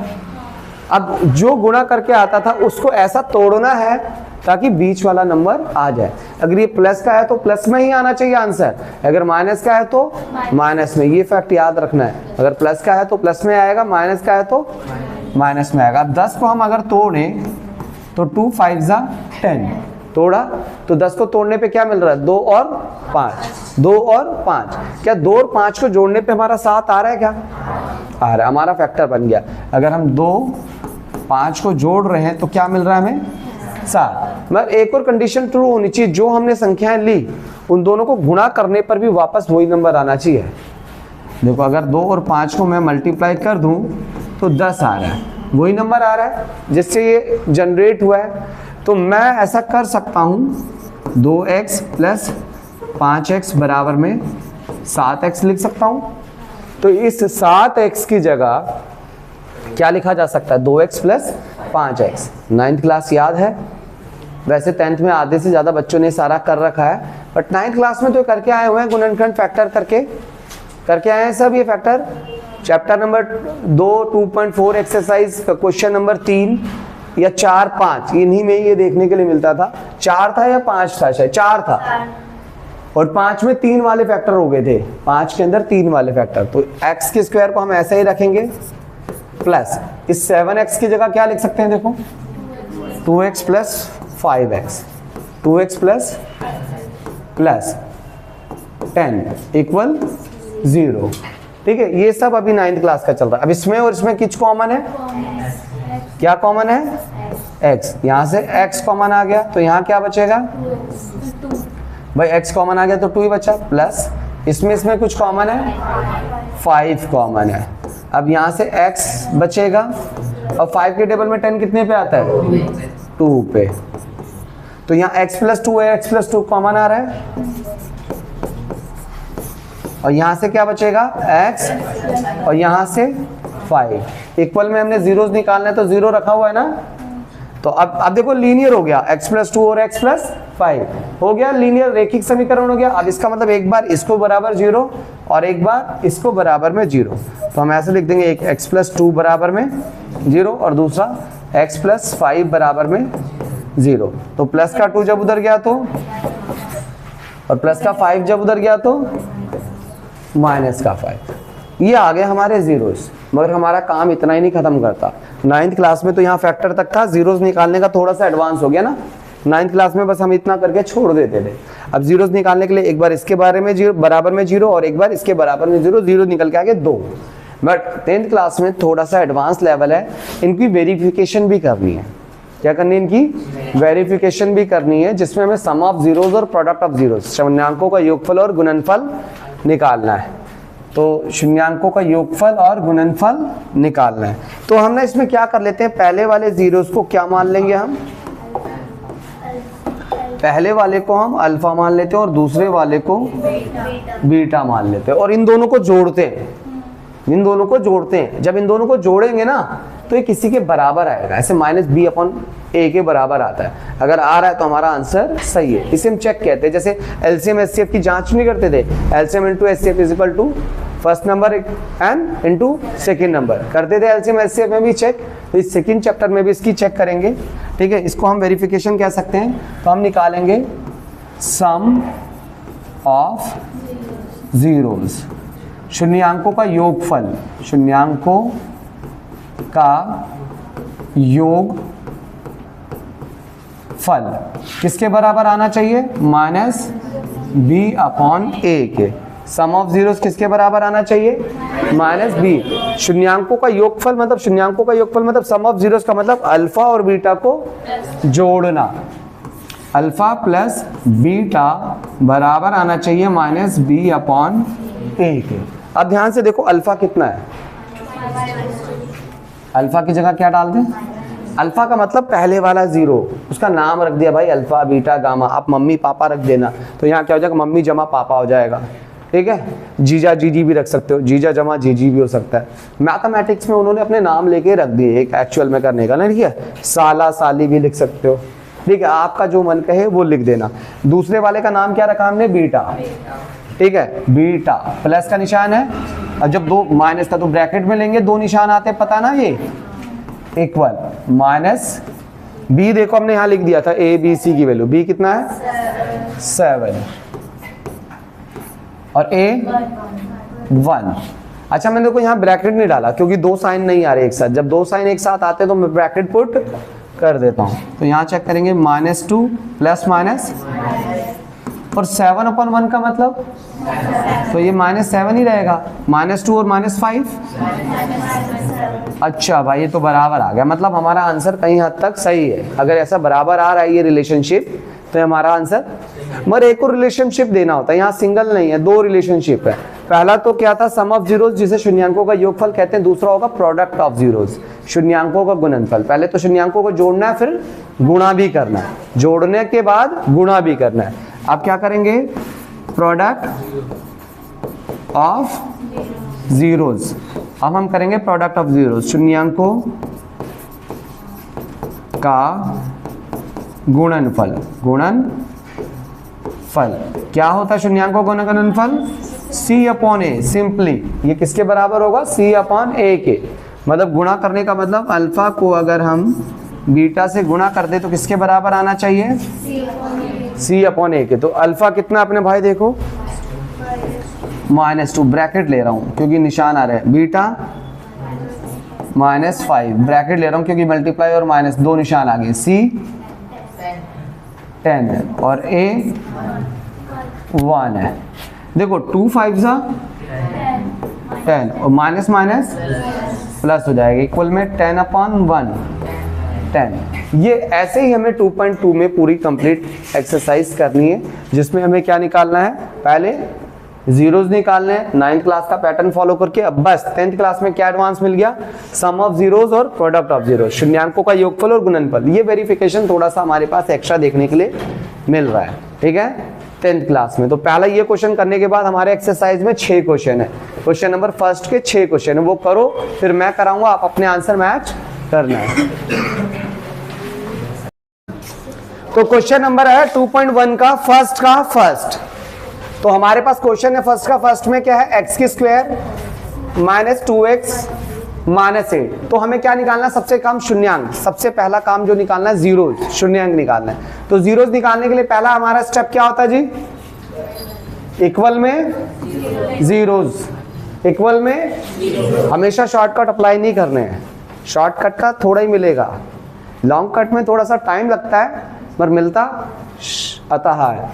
अब जो गुणा करके आता था उसको ऐसा तोड़ना है ताकि बीच वाला नंबर आ जाए। अगर ये प्लस का है तो प्लस में ही आना चाहिए आंसर, अगर माइनस का है तो माइनस में। ये फैक्ट याद रखना है, अगर प्लस का है तो प्लस में आएगा, माइनस का है तो माइनस में आएगा। अब 10 को हम अगर तोड़ें तो 2 5 जा 10, तोड़ा तो 10 को तोड़ने पे क्या मिल रहा है, 2 और 5, 2 और 5। क्या 2 और 5 को जोड़ने पे हमारा 7 आ रहा है, क्या आ रहा है, हमारा फैक्टर बन गया। अगर हम 2 5 को जोड़ रहे हैं तो क्या मिल रहा है हमें 7। मगर एक और कंडीशन ट्रू होनी चाहिए, जो हमने संख्याएं ली उन दोनों को गुणा करने पर भी वापस वही नंबर आना चाहिए। देखो अगर 2 और 5 को मैं मल्टीप्लाई कर दूं तो 10 आ रहा है, वही नंबर आ रहा है जिससे ये जनरेट हुआ है। तो मैं ऐसा कर सकता हूं 2x प्लस 5x बराबर में 7x लिख सकता हूं। तो इस 7x की जगह क्या लिखा जा सकता है, 2x plus 5x। 9th class याद है, वैसे 10th में आधे से ज़्यादा बच्चों ने सारा कर रखा है, बट 9th क्लास में तो करके आए हुए हैं, गुणनखंड फैक्टर करके आए हैं सब। ये factor chapter number 2 2.4 exercise question number 3 या 4 5 इन्हीं में ये देखने के लिए मिलता था। 4 था या 5 था, शायद 4 था, और 5 में 3 वाले फैक्टर हो गए थे, 5 के अंदर 3 वाले फैक्टर। तो x के स्क्वायर को हम ऐसे ही रखेंगे प्लस इस 7x की जगह क्या लिख सकते हैं, देखो 2x plus 5x, 2x plus 10 equal 0। ठीक है, ये सब अभी 9th क्लास का चल रहा है। अब इसमें और इसमें किच कॉमन है, क्या कॉमन है, x। यहां से x कॉमन आ गया तो यहाँ क्या बचेगा भाई, x कॉमन आ गया तो 2 ही बचा, प्लस इसमें कुछ कॉमन है 5 कॉमन है। अब यहाँ से x बचेगा, और 5 के टेबल में 10 कितने पे आता है, 2 पे। तो यहाँ x प्लस 2 है, x प्लस 2 कॉमन आ रहा है, और यहाँ से क्या बचेगा x, और यहाँ से 5। इक्वल में हमने जीरोस निकालना है तो 0 रखा हुआ है ना। तो अब देखो लीनियर हो गया, x प्लस 2 और x प्लस 5 हो गया, लीनियर रेखिक समीकरण हो गया। अब इसका मतलब एक बार इसको बराबर 0 और एक बार इसको बराबर में 0। तो हम ऐसे लिख देंगे, एक x प्लस 2 बराबर में 0 और दूसरा x प्लस 5 बराबर में 0। तो प्लस का 2 जब उधर गया तो, और प्लस का 5 जब उधर गया तो माइनस का 5। ये आ गए हमारे जीरोस। मगर हमारा काम इतना ही नहीं खत्म करता। 9th क्लास में तो यहाँ फैक्टर तक था, जीरोस निकालने का थोड़ा सा एडवांस हो गया ना। 9th क्लास में बस हम इतना करके छोड़ देते थे। अब जीरोस निकालने के लिए एक बार इसके बारे में 0 बराबर में 0 और एक बार इसके बराबर में 0, 0 निकल के आगे 2। बट 10th क्लास में थोड़ा सा एडवांस लेवल है, इनकी वेरिफिकेशन भी करनी है। क्या करनी है, इनकी वेरिफिकेशन भी करनी है, जिसमें हमें सम ऑफ जीरोस और प्रोडक्ट ऑफ जीरोस, शून्यांकों का योगफल और गुणनफल निकालना है। तो शून्यांकों का योगफल और गुणनफल निकालना है। तो हम ना इसमें क्या कर लेते हैं, पहले वाले जीरोस को क्या मान लेंगे हम, पहले वाले को हम अल्फा मान लेते हैं और दूसरे वाले को बीटा मान लेते हैं, और इन दोनों को जोड़ते हैं। इन दोनों को जोड़ते हैं, जब इन दोनों को जोड़ेंगे ना तो ये किसी के बराबर आएगा, ऐसे -b/a के बराबर आता है। अगर आ रहा है तो हमारा आंसर सही है। इसे हम चेक कहते हैं, जैसे एलसीएम एचसीएफ की जांच नहीं करते थे, LCM into HCF is equal to first number and into second number करते थे एलसीएम एचसीएफ में भी चेक। तो इस सेकंड चैप्टर में भी इसकी चेक करेंगे। ठीक है, इसको हम वेरिफिकेशन कह सकते हैं। तो हम निकालेंगे सम ऑफ जीरोस, शून्यांकों का योगफल, शून्यांकों का योग फल किसके बराबर आना चाहिए? माइनस बी अपॉन ए के। सम ऑफ जीरोस किसके बराबर आना चाहिए? Minus B. शून्यांकों का योगफल मतलब, शून्यांकों का योगफल मतलब सम ऑफ जीरोस का मतलब अल्फा और बीटा को जोड़ना। अल्फा प्लस बीटा बराबर आना चाहिए माइनस बी अपॉन ए के। अब ध्यान से देखो अल्फा कितना है, अल्फा की जगह क्या डाल दें? अल्फा का मतलब पहले वाला जीरो, उसका नाम रख दिया भाई अल्फा बीटा गामा। आप मम्मी पापा रख देना, तो यहाँ क्या हो जाएगा? मम्मी जमा पापा हो जाएगा, ठीक है। जीजा जीजी भी रख सकते हो, जीजा जमा जीजी भी हो सकता है। मैथमेटिक्स में उन्होंने अपने नाम लेके रख दिए एक एक्चुअल में करने का ना, ठीक है। साला साली भी लिख सकते हो, ठीक है। आपका जो मन कहे वो लिख देना। दूसरे वाले का नाम क्या रखा हमने? बीटा, ठीक है। बीटा प्लस का निशान है, और जब दो माइनस का तो ब्रैकेट में लेंगे, दो निशान आते हैं पता ना, ये इक्वल माइनस बी। देखो हमने यहाँ लिख दिया था ए बी सी की वैल्यू, बी कितना है? 7 और ए 1। अच्छा मैंने देखो यहाँ ब्रैकेट नहीं डाला क्योंकि दो साइन नहीं आ रहे एक साथ। जब दो साइन एक साथ आते तो मैं ब्रैकेट पुट कर देता हूँ। तो यहाँ चेक करेंगे -2 प्लस माइनस, और 7/1 का मतलब, तो ये -7 ही रहेगा। -2 और -5, अच्छा भाई ये तो बराबर आ गया। मतलब हमारा आंसर कहीं हद तक सही है। अगर ऐसा बराबर आ रहा है ये रिलेशनशिप, तो हमारा आंसर, मगर एक और रिलेशनशिप देना होता है। यहाँ सिंगल नहीं है, दो रिलेशनशिप है। पहला तो क्या था? सम ऑफ जीरोस, जिसे शून्यांकों का योगफल कहते हैं। दूसरा होगा प्रोडक्ट ऑफ जीरोस, शून्यांकों का गुणनफल। पहले तो शून्यांकों को जोड़ना है, फिर गुणा भी करना है, जोड़ने के बाद गुणा भी करना है। अब क्या करेंगे? Product of zeros. अब हम करेंगे प्रोडक्ट ऑफ जीरोस, शून्यांकों का गुणनफल। गुणनफल क्या होता है? शून्यांकों का गुणनफल c अपॉन ए। सिंपली ये किसके बराबर होगा? c अपॉन ए के। मतलब गुणा करने का मतलब अल्फा को अगर हम बीटा से गुणा कर दे तो किसके बराबर आना चाहिए? c अपॉन ए के। तो अल्फा कितना अपने भाई देखो, -2 ब्रैकेट ले रहा हूं क्योंकि निशान आ रहे हैं। बीटा -5 ब्रैकेट ले रहा हूं क्योंकि मल्टीप्लाई और माइनस दो निशान आ गए। c 10 है और a 1 है। देखो 2 5 10 और माइनस माइनस प्लस हो जाएगा, इक्वल में 10/1 10। ये ऐसे ही हमें 2.2 में पूरी कंप्लीट एक्सरसाइज करनी है, जिसमें हमें क्या निकालना है? पहले जीरोस निकालने हैं 9th क्लास का पैटर्न फॉलो करके। अब बस 10th क्लास में क्या एडवांस मिल गया? सम ऑफ जीरोस और प्रोडक्ट ऑफ जीरोस, शून्यांकों का योगफल और गुणनफल। ये वेरिफिकेशन थोड़ा सा हमारे पास एक्स्ट्रा देखने के लिए मिल रहा है, ठीक है, 10th क्लास में। तो पहला ये क्वेश्चन करने के बाद हमारे एक्सरसाइज में 6 क्वेश्चन है। क्वेश्चन नंबर फर्स्ट के 6 क्वेश्चन है, वो करो, फिर मैं कराऊंगा, आप अपने आंसर मैच करना है। तो क्वेश्चन नंबर है 2.1 का फर्स्ट। तो हमारे पास क्वेश्चन है फर्स्ट का। फर्स्ट में क्या है? x² - 2x - 8। तो हमें क्या निकालना है? सबसे कम शून्यांक। सबसे पहला काम जो निकालना है जीरोस, शून्यांक निकालना है। तो जीरोस निकालने के लिए पहला हमारा स्टेप क्या होता है जी? इक्वल में जीरोस, इक्वल में हमेशा शॉर्टकट अप्लाई नहीं करने हैं। शॉर्टकट का थोड़ा ही मिलेगा, लॉन्ग कट में थोड़ा सा टाइम लगता है पर मिलता अतः है।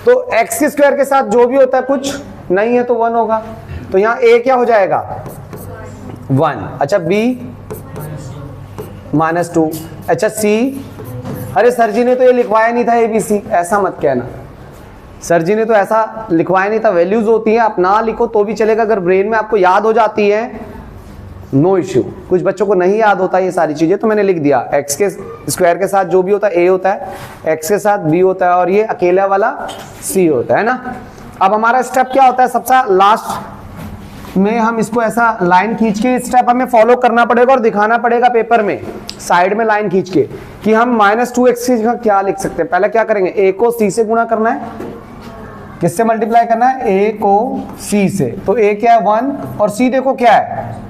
तो x² के साथ जो भी होता है कुछ नहीं है तो 1 होगा। तो यहाँ a क्या हो जाएगा? 1। अच्छा b -2। अच्छा c, अरे सर जी ने तो ये लिखवाया नहीं था ABC, ऐसा मत कहना। सर जी ने तो ऐसा लिखवाया नहीं था। वैल्यूज होती है, आप ना लिखो तो भी चलेगा, अगर ब्रेन में आपको याद हो जाती है नो इश्यू। कुछ बच्चों को नहीं याद होता ये सारी चीजें, तो मैंने लिख दिया x² के साथ जो भी होता है a होता है, x के साथ b होता है, और ये अकेला वाला c होता है ना। अब हमारा स्टेप क्या होता है? सबसे लास्ट में हम इसको ऐसा लाइन खींच के स्टेप हमें फॉलो करना पड़ेगा और दिखाना पड़ेगा पेपर में, साइड में लाइन खींच के, कि हम -2x की जगह क्या लिख सकते हैं। पहले क्या करेंगे? a को c से गुणा करना है, किससे मल्टीप्लाई करना है? a को c से। तो a क्या है? 1, और c देखो क्या है?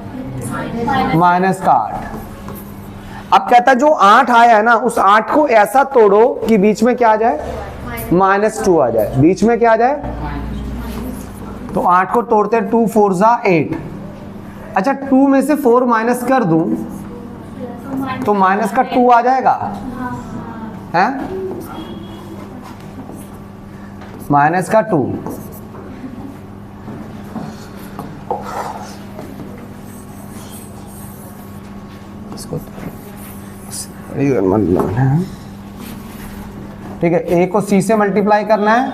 -8। अब कहता है जो 8 आया है ना, उस 8 को ऐसा तोड़ो कि बीच में क्या आ जाए? -2 आ जाए, बीच में क्या आ जाए, तो 8 को तोड़ते हैं, 2 4 जा 8। अच्छा 2 में से 4 माइनस कर दूं तो माइनस का 2 आ जाएगा, हैं माइनस का 2। इसको ठीक है, ए को सी से मल्टीप्लाई करना है,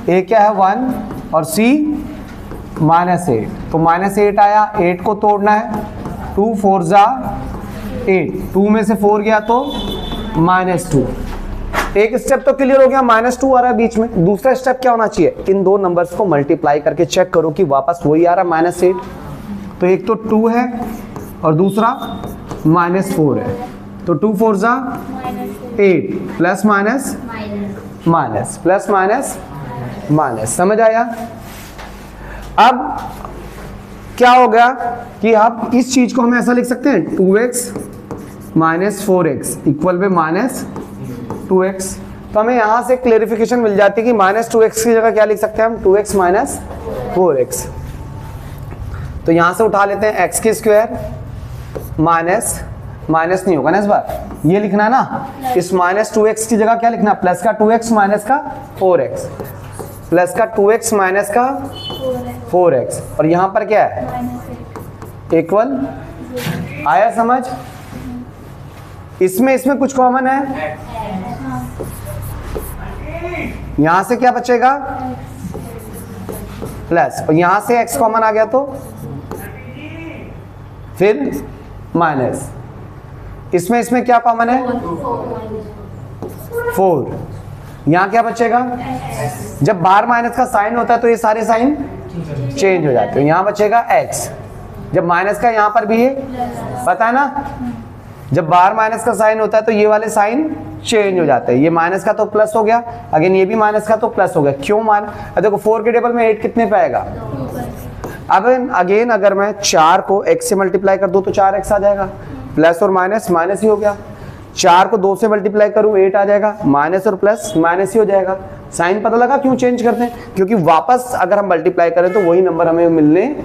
ए क्या है 1 और सी -8, तो -8 आया, 8 को तोड़ना है, 2 4 जा 8, 2 में से 4 गया तो -2। एक स्टेप तो क्लियर हो गया, -2 आ रहा है बीच में। दूसरा स्टेप क्या होना चाहिए, इन दो नंबर्स को मल्टीप्लाई करके चेक करो कि वापस वही आ रहा है -8। तो एक तो 2 है और दूसरा -4 है, तो 2 4 जा 8, plus minus minus, plus minus minus, समझ आया। अब क्या हो गया कि आप इस चीज को हम ऐसा लिख सकते हैं, 2x - 4x इक्वल में -2x। तो हमें यहां से क्लेरिफिकेशन मिल जाती है कि -2x की जगह क्या लिख सकते हैं हम, 2x - 4x। तो यहां से उठा लेते हैं x की स्क्वायर, माइनस माइनस नहीं होगा ना इस बार, ये लिखना है ना, इस -2x की जगह क्या लिखना, प्लस का 2x माइनस का 4x, प्लस का 2x माइनस का 4x, और यहां पर क्या है इक्वल। आया समझ। इसमें कुछ कॉमन है, यहां से क्या बचेगा प्लस, और यहां से x कॉमन आ गया तो फिर माइनस। इसमें क्या कॉमन है 4, यहां क्या बचेगा, जब बाहर माइनस का साइन होता है तो ये सारे साइन चेंज हो जाते हैं, यहां बचेगा x, जब माइनस का यहां पर भी है, पता है ना, जब बाहर माइनस का साइन होता है तो ये वाले साइन चेंज हो जाते हैं, ये माइनस का तो प्लस हो गया, अगेन ये भी माइनस का तो प्लस हो गया, क्यों देखो 4 के टेबल में 8 कितने पे आएगा। अब अगेन अगर मैं 4 को x से मल्टीप्लाई कर दूं तो 4x आ जाएगा, प्लस और माइनस माइनस ही हो गया, 4 को 2 से मल्टीप्लाई करूं 8 आ जाएगा, माइनस और प्लस माइनस ही हो जाएगा। साइन पता लगा क्यों चेंज करते हैं, क्योंकि वापस अगर हम मल्टीप्लाई करें तो वही नंबर हमें मिलने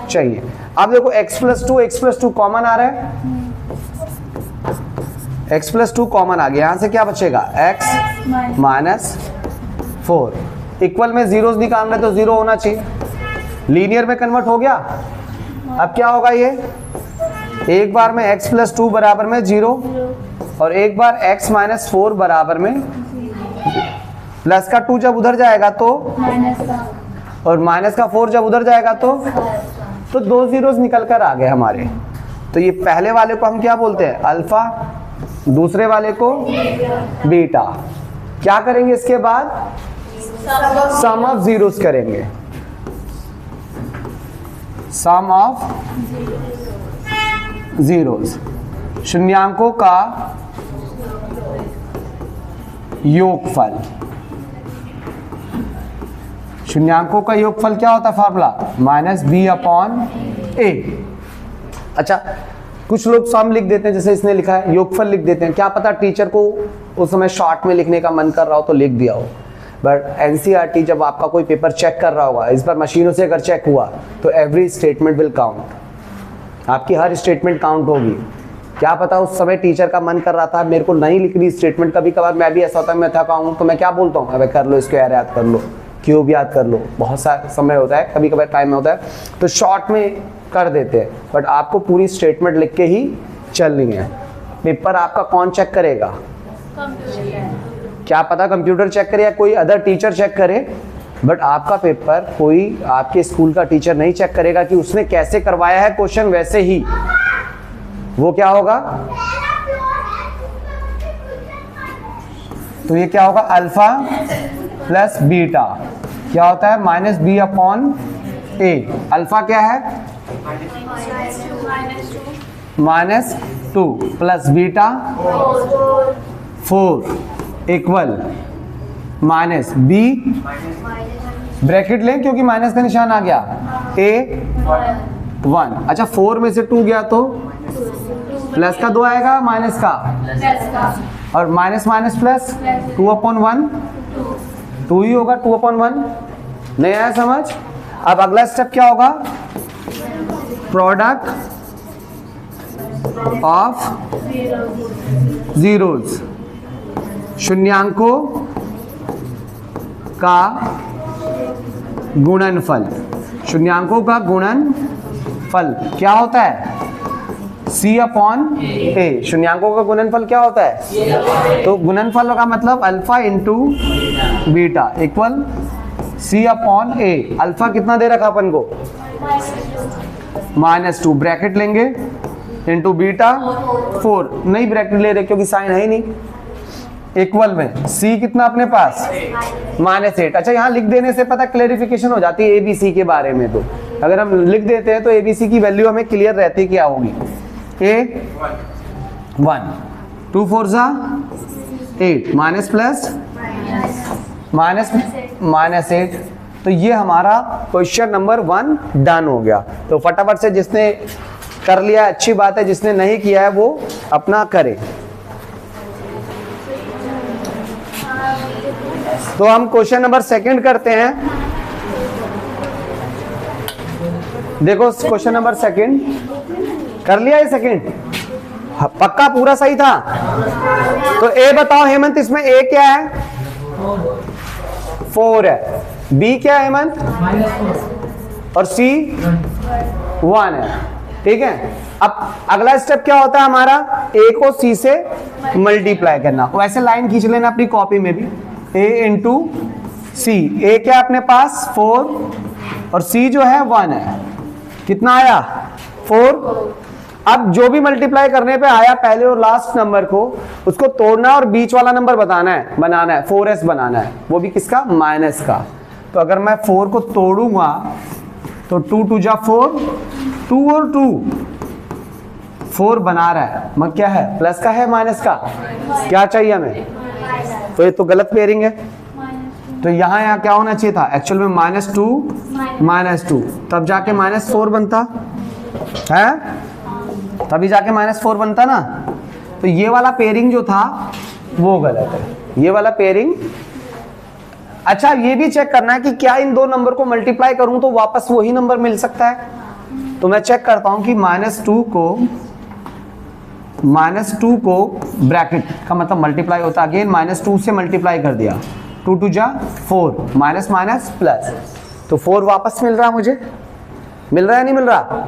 चाहिए। अब देखो x + 2 कॉमन आ रहा है, x + 2 कॉमन आ गया, यहां से क्या बचेगा x - 4 इक्वल में जीरोस निकालना है तो 0 होना चाहिए, लीनियर में कन्वर्ट हो गया। अब क्या होगा, ये एक बार में x + 2 बराबर में 0 और एक बार x - 4 बराबर में प्लस का 2 जब उधर जाएगा तो और माइनस का 4 जब उधर जाएगा तो 2 जीरोस निकल कर आ गए हमारे। तो ये पहले वाले को हम क्या बोलते हैं अल्फा, दूसरे वाले को बीटा। क्या करेंगे इसके बाद, सम ऑफ जीरोस करेंगे, सम ऑफ जीरोस, शून्यांकों का योगफल। शून्यांकों का योगफल क्या होता है फार्मूला, -b/a। अच्छा कुछ लोग सम लिख देते हैं, जैसे इसने लिखा है योगफल लिख देते हैं, क्या पता टीचर को उस समय शॉर्ट में लिखने का मन कर रहा हो तो लिख दिया हो, बट एनसीईआरटी जब आपका कोई पेपर चेक कर रहा होगा, इस बार मशीनों से अगर चेक हुआ तो एवरी स्टेटमेंट विल काउंट, आपकी हर स्टेटमेंट काउंट होगी। क्या पता उस समय टीचर का मन कर रहा था मेरे को नहीं लिखनी स्टेटमेंट, कभी कभार मैं भी ऐसा होता है मैं थका हूं तो मैं क्या बोलता हूँ, अबे कर लो इसको यार, याद कर लो, क्यूब याद कर लो, बहुत सारा समय होता है, कभी कभार टाइम में होता है तो शॉर्ट में कर देते हैं, बट आपको पूरी स्टेटमेंट लिख के ही चलनी है। पेपर आपका कौन चेक करेगा, क्या पता कंप्यूटर चेक करे या कोई अदर टीचर चेक करे, बट आपका पेपर कोई आपके स्कूल का टीचर नहीं चेक करेगा कि उसने कैसे करवाया है क्वेश्चन, वैसे ही वो क्या होगा, तो ये क्या होगा अल्फा प्लस बीटा, क्या होता है -b/a। अल्फा क्या है -2 plus beta 4 equal -b, bracket लें क्योंकि माइनस का निशान आ गया, a1। अच्छा 4 में से 2 गया तो प्लस का 2 आएगा, माइनस का, और माइनस माइनस प्लस 2/1 2 ही होगा, 2/1। नहीं आया समझ? अब अगला स्टेप क्या होगा? प्रोडक्ट ऑफ जीरोस, शून्यांकों का गुणनफल। शून्यांकों का गुणनफल क्या होता है? C/A। शून्यांकों का गुणनफल क्या होता है? तो गुणनफल का मतलब alpha into beta equal C/A। Alpha कितना दे रखा अपन को? -2। ब्रैकेट लेंगे इंटू बीटा 4, नहीं ब्रैकेट ले रहे क्योंकि साइन है ही नहीं। इक्वल में C कितना अपने पास? -8। अच्छा, यहाँ लिख देने से पता क्लेरिफिकेशन हो जाती है ABC के बारे में। तो अगर हम लिख देते हैं तो ABC की वैल्यू हमें क्लियर रहती है क्या होगी। A1 2 4 8 minus plus -8। तो ये हमारा क्वेश्चन नंबर 1 डन हो गया। तो फटाफट से जिसने कर लिया अच्छी बात है, जिसने नहीं किया है वो अपना करे। तो हम क्वेश्चन नंबर 2 करते हैं। देखो क्वेश्चन नंबर 2 कर लिया है। 2 पक्का पूरा सही था। तो ए बताओ हेमंत, इसमें ए क्या है? 4 है। बी क्या है हेमंत? और सी 1 है। ठीक है। अब अगला स्टेप क्या होता है हमारा? ए को सी से मल्टीप्लाई करना। वैसे लाइन खींच लेना अपनी कॉपी में भी, ए इंटू सी। ए क्या अपने पास? 4 और सी जो है 1 है। कितना आया? 4। अब जो भी मल्टीप्लाई करने पे आया पहले और लास्ट नंबर को, उसको तोड़ना और बीच वाला नंबर बनाना है 4s बनाना है, वो भी किसका? माइनस का। तो अगर मैं 4 को तोड़ूंगा तो 2 2 जा 4, 2 और 2 4 बना रहा है, मगर क्या है? प्लस का है माइनस का? क्या चाहिए हमें? तो ये तो गलत पेयरिंग है। तो यहाँ क्या होना चाहिए था? एक्चुअल में -2 तब जाके -4 बनता है, तभी जाके -4 बनता ना। तो ये वाला पेयरिंग जो था वो गलत है, ये वाला पेयरिंग। अच्छा, ये भी चेक करना है कि क्या इन दो नंबर को मल्टीप्लाई करूं तो वापस वही नंबर मिल सकता है। तो मैं चेक करता हूं कि -2 को ब्रैकेट का मतलब मल्टीप्लाई होता है, अगेन -2 से मल्टीप्लाई कर दिया, 2 2 जा 4, माइनस माइनस प्लस, तो 4 वापस मिल रहा मुझे। मिल रहा है नहीं मिल रहा?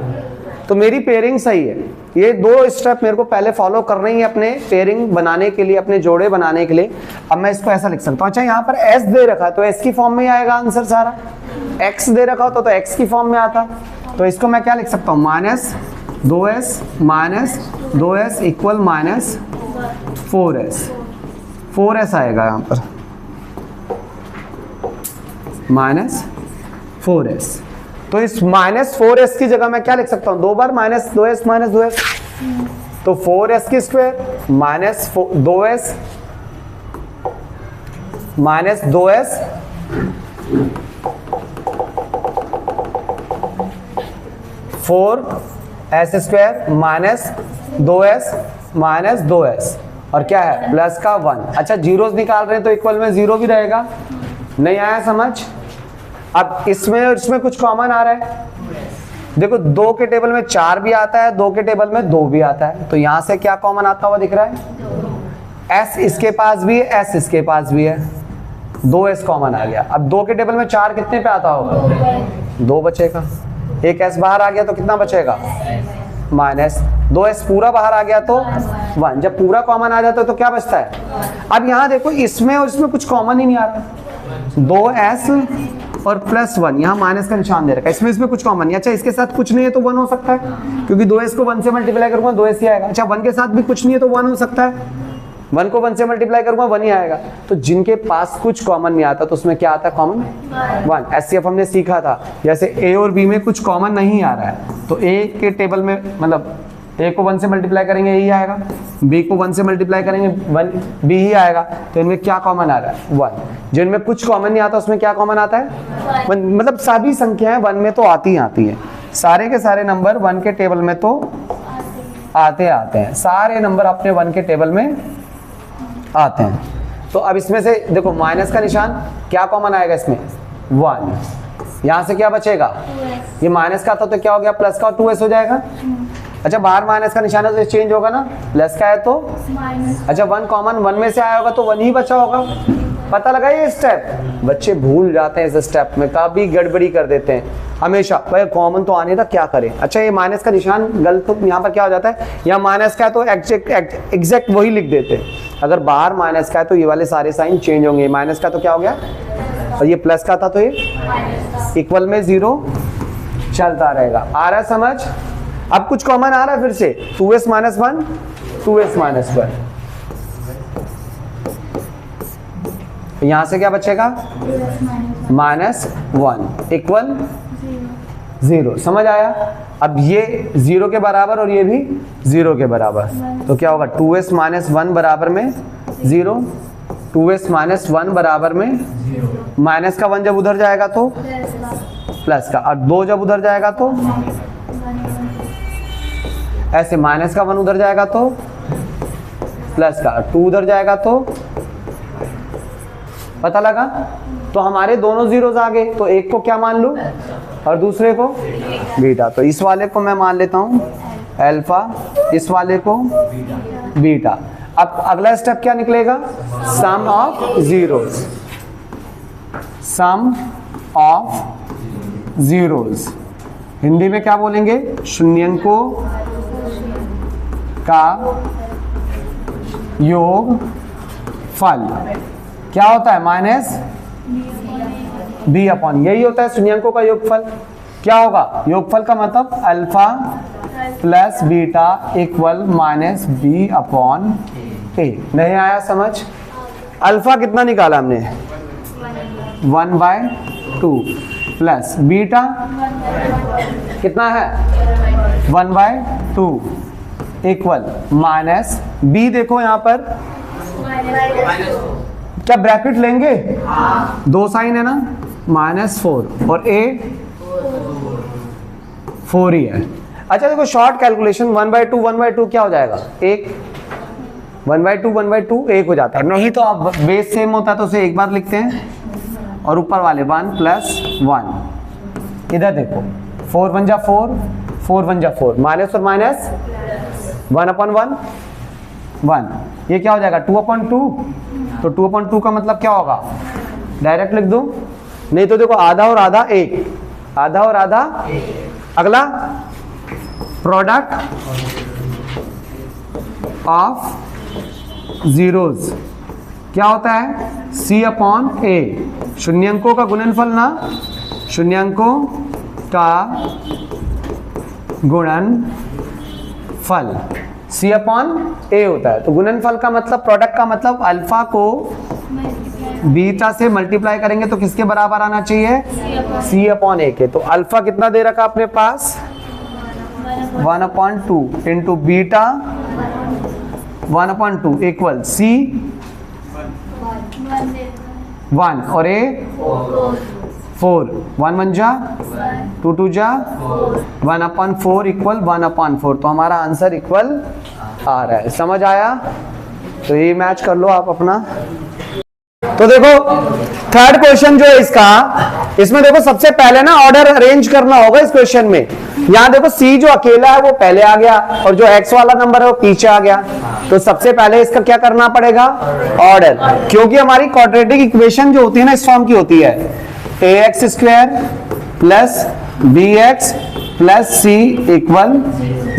तो मेरी पेयरिंग सही है। ये 2 स्टेप मेरे को पहले फॉलो करने ही अपने पेयरिंग बनाने के लिए, अपने जोड़े बनाने के लिए। अब मैं इसको ऐसा लिख सकता हूँ। अच्छा, यहाँ पर s दे रखा है तो s की फॉर्म में ही आएगा आंसर सारा। x दे रखा होता तो x की फॉर्म में आता। तो इसको मैं क्या लिख सकता हूँ? -2s इक्वल -4s आएगा यहाँ पर, -4s। तो इस -4s की जगह मैं क्या लिख सकता हूँ? 2 बार -2s, तो 4s की square -2s 4s square -2s और क्या है? प्लस का 1। अच्छा, जीरोस निकाल रहे हैं तो इक्वल में 0 भी रहेगा। नहीं आया समझ? अब इसमें और इसमें कुछ कॉमन आ रहा है। देखो 2 के टेबल में 4 भी आता है, 2 के टेबल में 2 भी आता है। तो यहां से क्या कॉमन आता हुआ दिख रहा है? s इसके पास भी है, s इसके पास भी है, 2s कॉमन आ गया। अब 2 के टेबल में 4 कितने पे आता होगा? 2 बचेगा। एक s बाहर आ गया तो कितना बचेगा? -2s पूरा बाहर आ गया तो 1। जब पूरा कॉमन आ जाता है तो क्या बचता है? अब यहाँ देखो इसमें और इसमें कुछ कॉमन ही नहीं आ रहा। 2s और +1, यहाँ माइनस का निशान दे रखा है, इसमें कुछ कॉमन नहीं। अच्छा, इसके साथ कुछ नहीं है तो 1 हो सकता है, क्योंकि 2s को 1 से मल्टीप्लाई करूंगा 2s ही आएगा। अच्छा, 1 के साथ भी कुछ नहीं है तो 1 हो सकता है, 1 को 1 से मल्टीप्लाई करूंगा 1 ही आएगा। तो जिनके पास कुछ कॉमन नहीं आता तो उसमें क्या आता है? कॉमन 1। SCF हमने सीखा था, जैसे a और b में कुछ कॉमन नहीं आ रहा है तो a के टेबल में मतलब a को 1 से मल्टीप्लाई करेंगे यही आएगा, b को 1 से मल्टीप्लाई करेंगे 1 b ही आएगा। तो इनमें क्या कॉमन आ रहा है? 1। जिनमें कुछ कॉमन नहीं आता उसमें क्या कॉमन आता है? 1। मतलब सभी संख्याएं 1 में तो आती हैं, सारे के सारे नंबर 1 के टेबल में तो आते हैं, सारे नंबर अपने 1 के टेबल में आते हैं। तो अब इसमें से देखो माइनस का निशान क्या कॉमन आएगा इसमें 1, यहाँ से क्या बचेगा, ये माइनस का था तो क्या हो गया प्लस का 2s हो जाएगा। अच्छा बाहर माइनस का निशान है तो चेंज होगा ना, प्लस का है तो अच्छा 1 कॉमन 1 में से आया होगा तो 1 ही बचा होगा। पता लगा ये स्टेप, बच्चे भूल जाते हैं इस स्टेप में, काफी गड़बड़ी कर देते हैं हमेशा, भाई कॉमन तो आने था क्या करें। अच्छा ये माइनस का निशान गलत तो यहाँ पर क्या हो जाता है, यहाँ माइनस का है तो एग्जैक्ट वही लिख देते हैं, अगर बाहर माइनस का है तो ये वाले सारे साइन चेंज होंगे, माइनस का तो क्या हो गया और ये प्लस का था तो ये इक्वल में 0 चलता रहेगा। आ रहा है समझ। अब कुछ कॉमन आ रहा है फिर से 2s माइनस 1 2s माइनस 1, यहां से क्या बचेगा माइनस 1 इक्वल 0। समझ आया। अब ये 0 के बराबर और ये भी 0 के बराबर, तो क्या होगा 2s माइनस 1 बराबर में 0, 2s माइनस 1 बराबर में माइनस का 1 जब उधर जाएगा तो प्लस का, और 2 जब उधर जाएगा तो ऐसे माइनस का 1 उधर जाएगा तो प्लस का, 2 उधर जाएगा तो पता लगा। तो हमारे दोनों जीरोस आ गए, तो एक को क्या मान लूं और दूसरे को बीटा, तो इस वाले को मैं मान लेता हूं अल्फा, इस वाले को बीटा। अब अगला स्टेप क्या निकलेगा, sum of zeros, sum of zeros Hindi में क्या बोलेंगे, शून्यंकों का योग फल क्या होता है माइनस बी अपॉन, यही होता है शून्यंकों का योगफल। क्या होगा योगफल का मतलब alpha plus beta equal minus b upon a. नहीं आया समझ। अल्फा कितना निकाला हमने 1/2 प्लस बीटा कितना है 1/2 इक्वल माइनस बी, देखो यहां पर क्या ब्रैकेट लेंगे, दो साइन है ना, -4 और a 4 ही है। अच्छा देखो शॉर्ट कैलकुलेशन 1/2 क्या हो जाएगा 1, 1/2 1 हो जाता है, नहीं तो आप बेस सेम होता है तो उसे एक बार लिखते हैं और ऊपर वाले 1 + 1, इधर देखो 4 1 जा 4, 4 1 जा 4, माइनस और माइनस 1/1 1, ये क्या हो जाएगा 2/2, तो 2/2 का मतलब क्या होगा, डायरेक्ट लिख दूं, नहीं तो देखो आधा और आधा 1, आधा और आधा। अगला प्रोडक्ट ऑफ जीरोस क्या होता है C/A, शून्यंकों का गुणनफल ना, शून्यंकों का गुणनफल C/A होता है। तो गुणनफल का मतलब, प्रोडक्ट का मतलब अल्फा को बीटा से मल्टीप्लाई करेंगे तो किसके बराबर आना चाहिए C/A के। तो अल्फा कितना दे रखा अपने पास 1/2 इंटू बीटा 1/2 इक्वल C 1 और A 4, 1 1 जा 2 2 जा 1/4 इक्वल 1/4, तो हमारा आंसर इक्वल आ रहा है। समझ आया। तो ये मैच कर लो आप अपना। तो देखो थर्ड क्वेश्चन जो है इसका, इसमें देखो सबसे पहले ना ऑर्डर अरेंज करना होगा इस क्वेश्चन में। यहाँ देखो C जो अकेला है वो पहले आ गया और जो x वाला नंबर है वो पीछे आ गया, तो सबसे पहले इसका क्या करना पड़ेगा ऑर्डर, क्योंकि हमारी क्वाड्रेटिक इक्वेशन जो होती है ना इस फॉर्म की होती है ax² plus bx plus c equal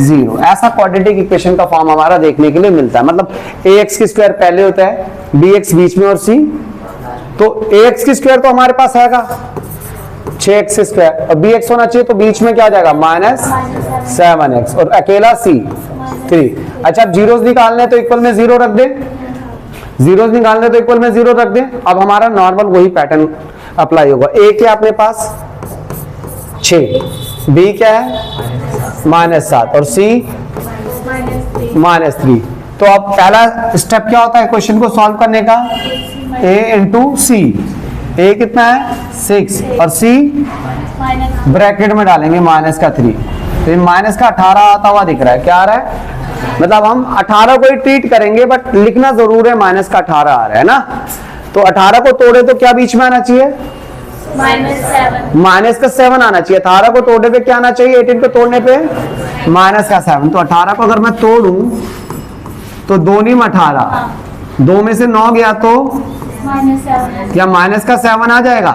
0। ऐसा क्वाड्रेटिक इक्वेशन का फॉर्म हमारा देखने के लिए मिलता है, मतलब ax² पहले होता है, bx बीच में और c, तो ax² तो हमारे पास आएगा 6x² और bx होना चाहिए, तो बीच में क्या हो जाएगा -7x और अकेला c 3। अच्छा अब जीरोस निकालने तो इक्वल में 0 रख दे, जीरोस निकालने तो इक्वल में 0 रख दे। अब हमारा नॉर्मल वही पैटर्न अप्लाई होगा। a क्या अपने पास 6, b क्या है -7 और c -3। तो अब पहला स्टेप क्या होता है क्वेश्चन को सॉल्व करने का, a इंटू सी, a कितना है 6 और c ब्रैकेट में डालेंगे -3, तो माइनस का 18 आता हुआ दिख रहा है, क्या आ रहा है मतलब हम 18 को ही ट्रीट करेंगे, बट लिखना जरूर है माइनस का 18 आ रहा है ना। तो 18 को तोड़े तो क्या बीच में आना चाहिए? माइनस का 7 आना चाहिए। 18 को तोड़ने पे क्या आना चाहिए? 18 को तोड़ने पे माइनस का 7। तो 18 को अगर मैं तोड़ूं तो 2 नीम 18, 2 में से 9 गया तो क्या माइनस का 7 आ जाएगा?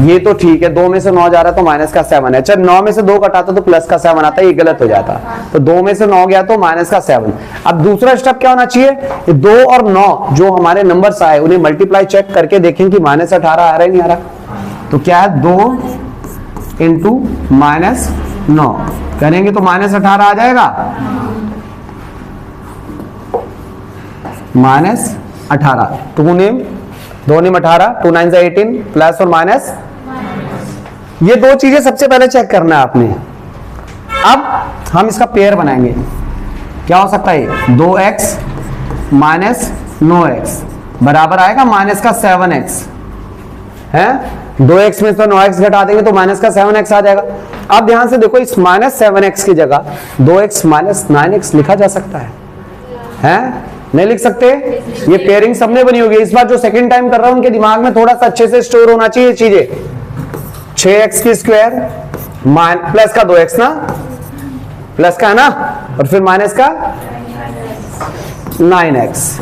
ये तो ठीक है, 2 में से 9 जा रहा है तो माइनस का 7 है। चल 9 में से 2 घटाता तो प्लस का 7 आता है, ये गलत हो जाता। तो 2 में से 9 गया तो माइनस का 7। अब दूसरा स्टेप क्या होना चाहिए? 2 और 9 जो हमारे नंबर्स आए उन्हें मल्टीप्लाई चेक करके देखें कि माइनस 18 आ रहा है नहीं आ रहा। तो क्या है? 2 इंटू माइनस 9 करेंगे तो माइनस 18 आ जाएगा। माइनस 18, 2 नेम 2 नेम 18, 2 9 18 प्लस और माइनस। ये दो चीजें सबसे पहले चेक करना है आपने। अब हम इसका पेयर बनाएंगे। क्या हो सकता है? 2x माइनस 9x बराबर आएगा माइनस का 7x है। 2x में तो 9x घटा देंगे तो माइनस का 7x आ जाएगा। अब ध्यान से देखो, इस माइनस 7x की जगह 2x माइनस 9x लिखा जा सकता है? नहीं लिख सकते? ये पेयरिंग सबने बनी होगी। इस बार जो सेकंड टाइम कर रहा हूं उनके दिमाग में थोड़ा सा अच्छे से स्टोर होना चाहिए चीजें। 6x की स्क्वायर प्लस का 2x ना, प्लस का है ना, और फिर माइनस का 9x।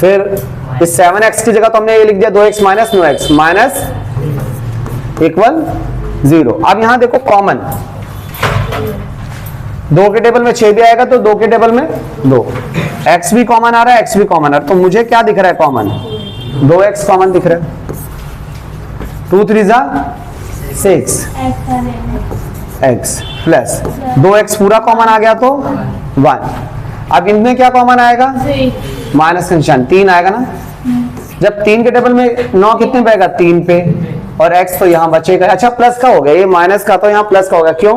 फिर इस 7x की जगह तो हमने ये लिख दिया 2x minus 9x minus equal 0। अब यहां देखो कॉमन, 2 के टेबल में 6 भी आएगा तो 2 के टेबल में 2, x भी कॉमन आ रहा है, x भी कॉमन आ रहा है। तो मुझे क्या दिख रहा है? कॉमन 2x कॉमन दिख रहा है। 2 3 6 x प्लस 2x पूरा कॉमन आ गया तो 1। अब इनमें क्या कॉमन आएगा? माइनस का निशान 3 आएगा ना। जब 3 के टेबल में 9 कितने पे आएगा? 3 पे, और x तो यहां बचेगा। अच्छा प्लस का हो गया, ये माइनस का तो यहां प्लस का हो गया। क्यों?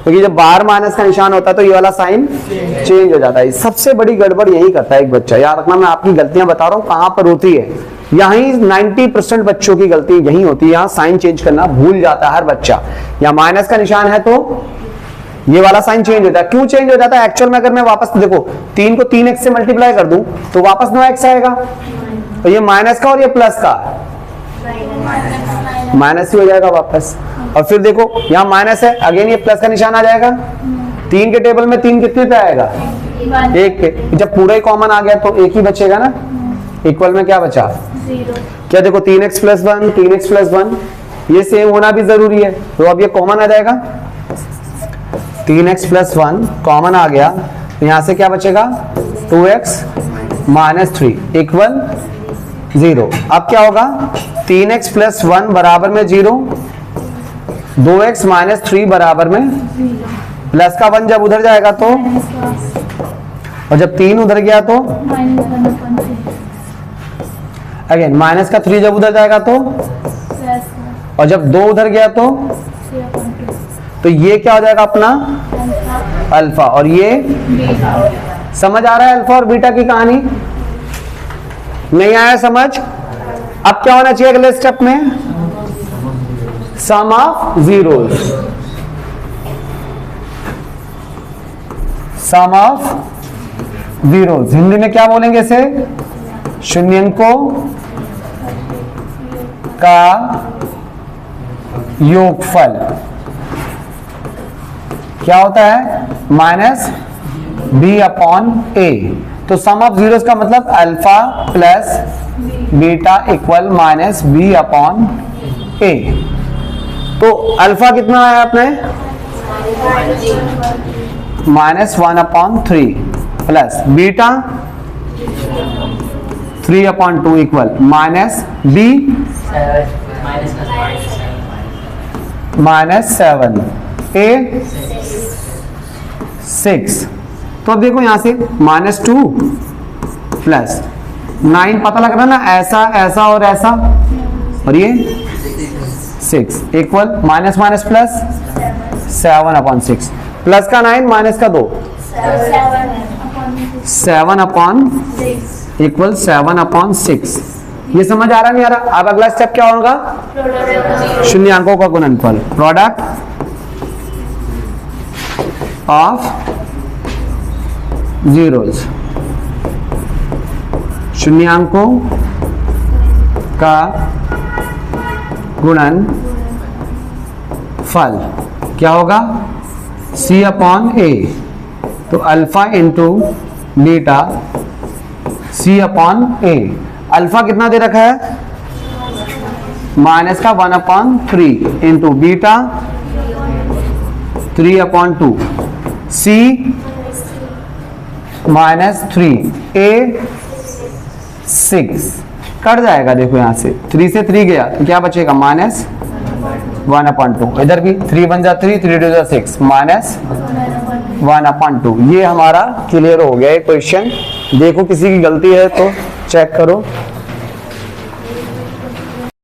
क्योंकि जब बाहर माइनस का निशान होता है तो ये वाला साइन चेंज हो जाता है। सबसे बड़ी गड़बड़ यही करता है एक बच्चा। याद रखना, मैं आपकी गलतियां बता रहा हूं कहां पर होती है। यही 90% बच्चों की गलती यही होती है, यहाँ साइन चेंज करना भूल जाता है हर बच्चा। यहाँ माइनस का निशान है तो ये वाला साइन चेंज होता है। क्यों चेंज हो जाता है? एक्चुअल में अगर मैं वापस देखो 3 को 3x से मल्टीप्लाई कर दूं तो वापस 9x आएगा। तो ये माइनस का और ये प्लस का माइनस ही हो जाएगा वापस। और फिर देखो यहाँ माइनस है, अगेन ये प्लस का निशान आ जाएगा। 3 के टेबल में 3 कितने पे आएगा? 1 पे। जब पूरा ही कॉमन आ गया तो 1 ही बचेगा ना। इक्वल में क्या बचा? 0। क्या देखो 3x प्लस 1, 3x प्लस 1 ये सेम होना भी जरूरी है। तो अब ये कॉमन आ जाएगा, 3x प्लस 1 कॉमन आ गया। तो यहां से क्या बचेगा? 2x minus 3 equal 0। अब क्या होगा? 3x प्लस 1 बराबर में 0, 2x माइनस 3 बराबर में प्लस का 1 जब उधर जाएगा तो, और जब 3 उधर गया तो अगेन माइनस का 3 जब उधर जाएगा तो, और जब 2 उधर गया तो ये क्या हो जाएगा अपना? अल्फा। और ये समझ आ रहा है अल्फा और बीटा की कहानी? नहीं आया समझ? अब क्या होना चाहिए अगले स्टेप में? Sum of zeros. Sum of zeros Hindi में क्या बोलेंगे इसे? शून्यंकों का योगफल। क्या होता है? Minus b upon a. तो सम ऑफ जीरोस का मतलब alpha plus beta equal minus b upon a. तो अल्फा कितना आया अपने? Minus 1 upon 3 plus beta 3 upon 2 equal minus b minus 7 a 6। तो अब देखो यहां से माइनस 2 प्लस 9 पता लग रहा ना, ऐसा ऐसा और ऐसा, और ये 6 equal minus minus plus 7 upon 6 plus का 9 माइनस का 2 7 अपॉन इक्वल 7 अपॉन 6। ये समझ आ रहा नहीं आ रहा? अब अगला स्टेप क्या होगा? शून्यांकों का गुणनफल, प्रोडक्ट ऑफ जीरोज, शून्यांकों का गुणन फल क्या होगा? C upon a. तो alpha into beta C upon a. Alpha कितना दे रखा है? माइनस का 1/3 into beta 3/2, C -3, A 6 cut जाएगा। देखो यहां से 3 से 3 गया तो क्या बचेगा? -1/2। इधर भी 3 बन जा 3, 3 2 6, -1/2। ये हमारा क्लियर हो गया ये क्वेश्चन। देखो किसी की गलती है तो चेक करो।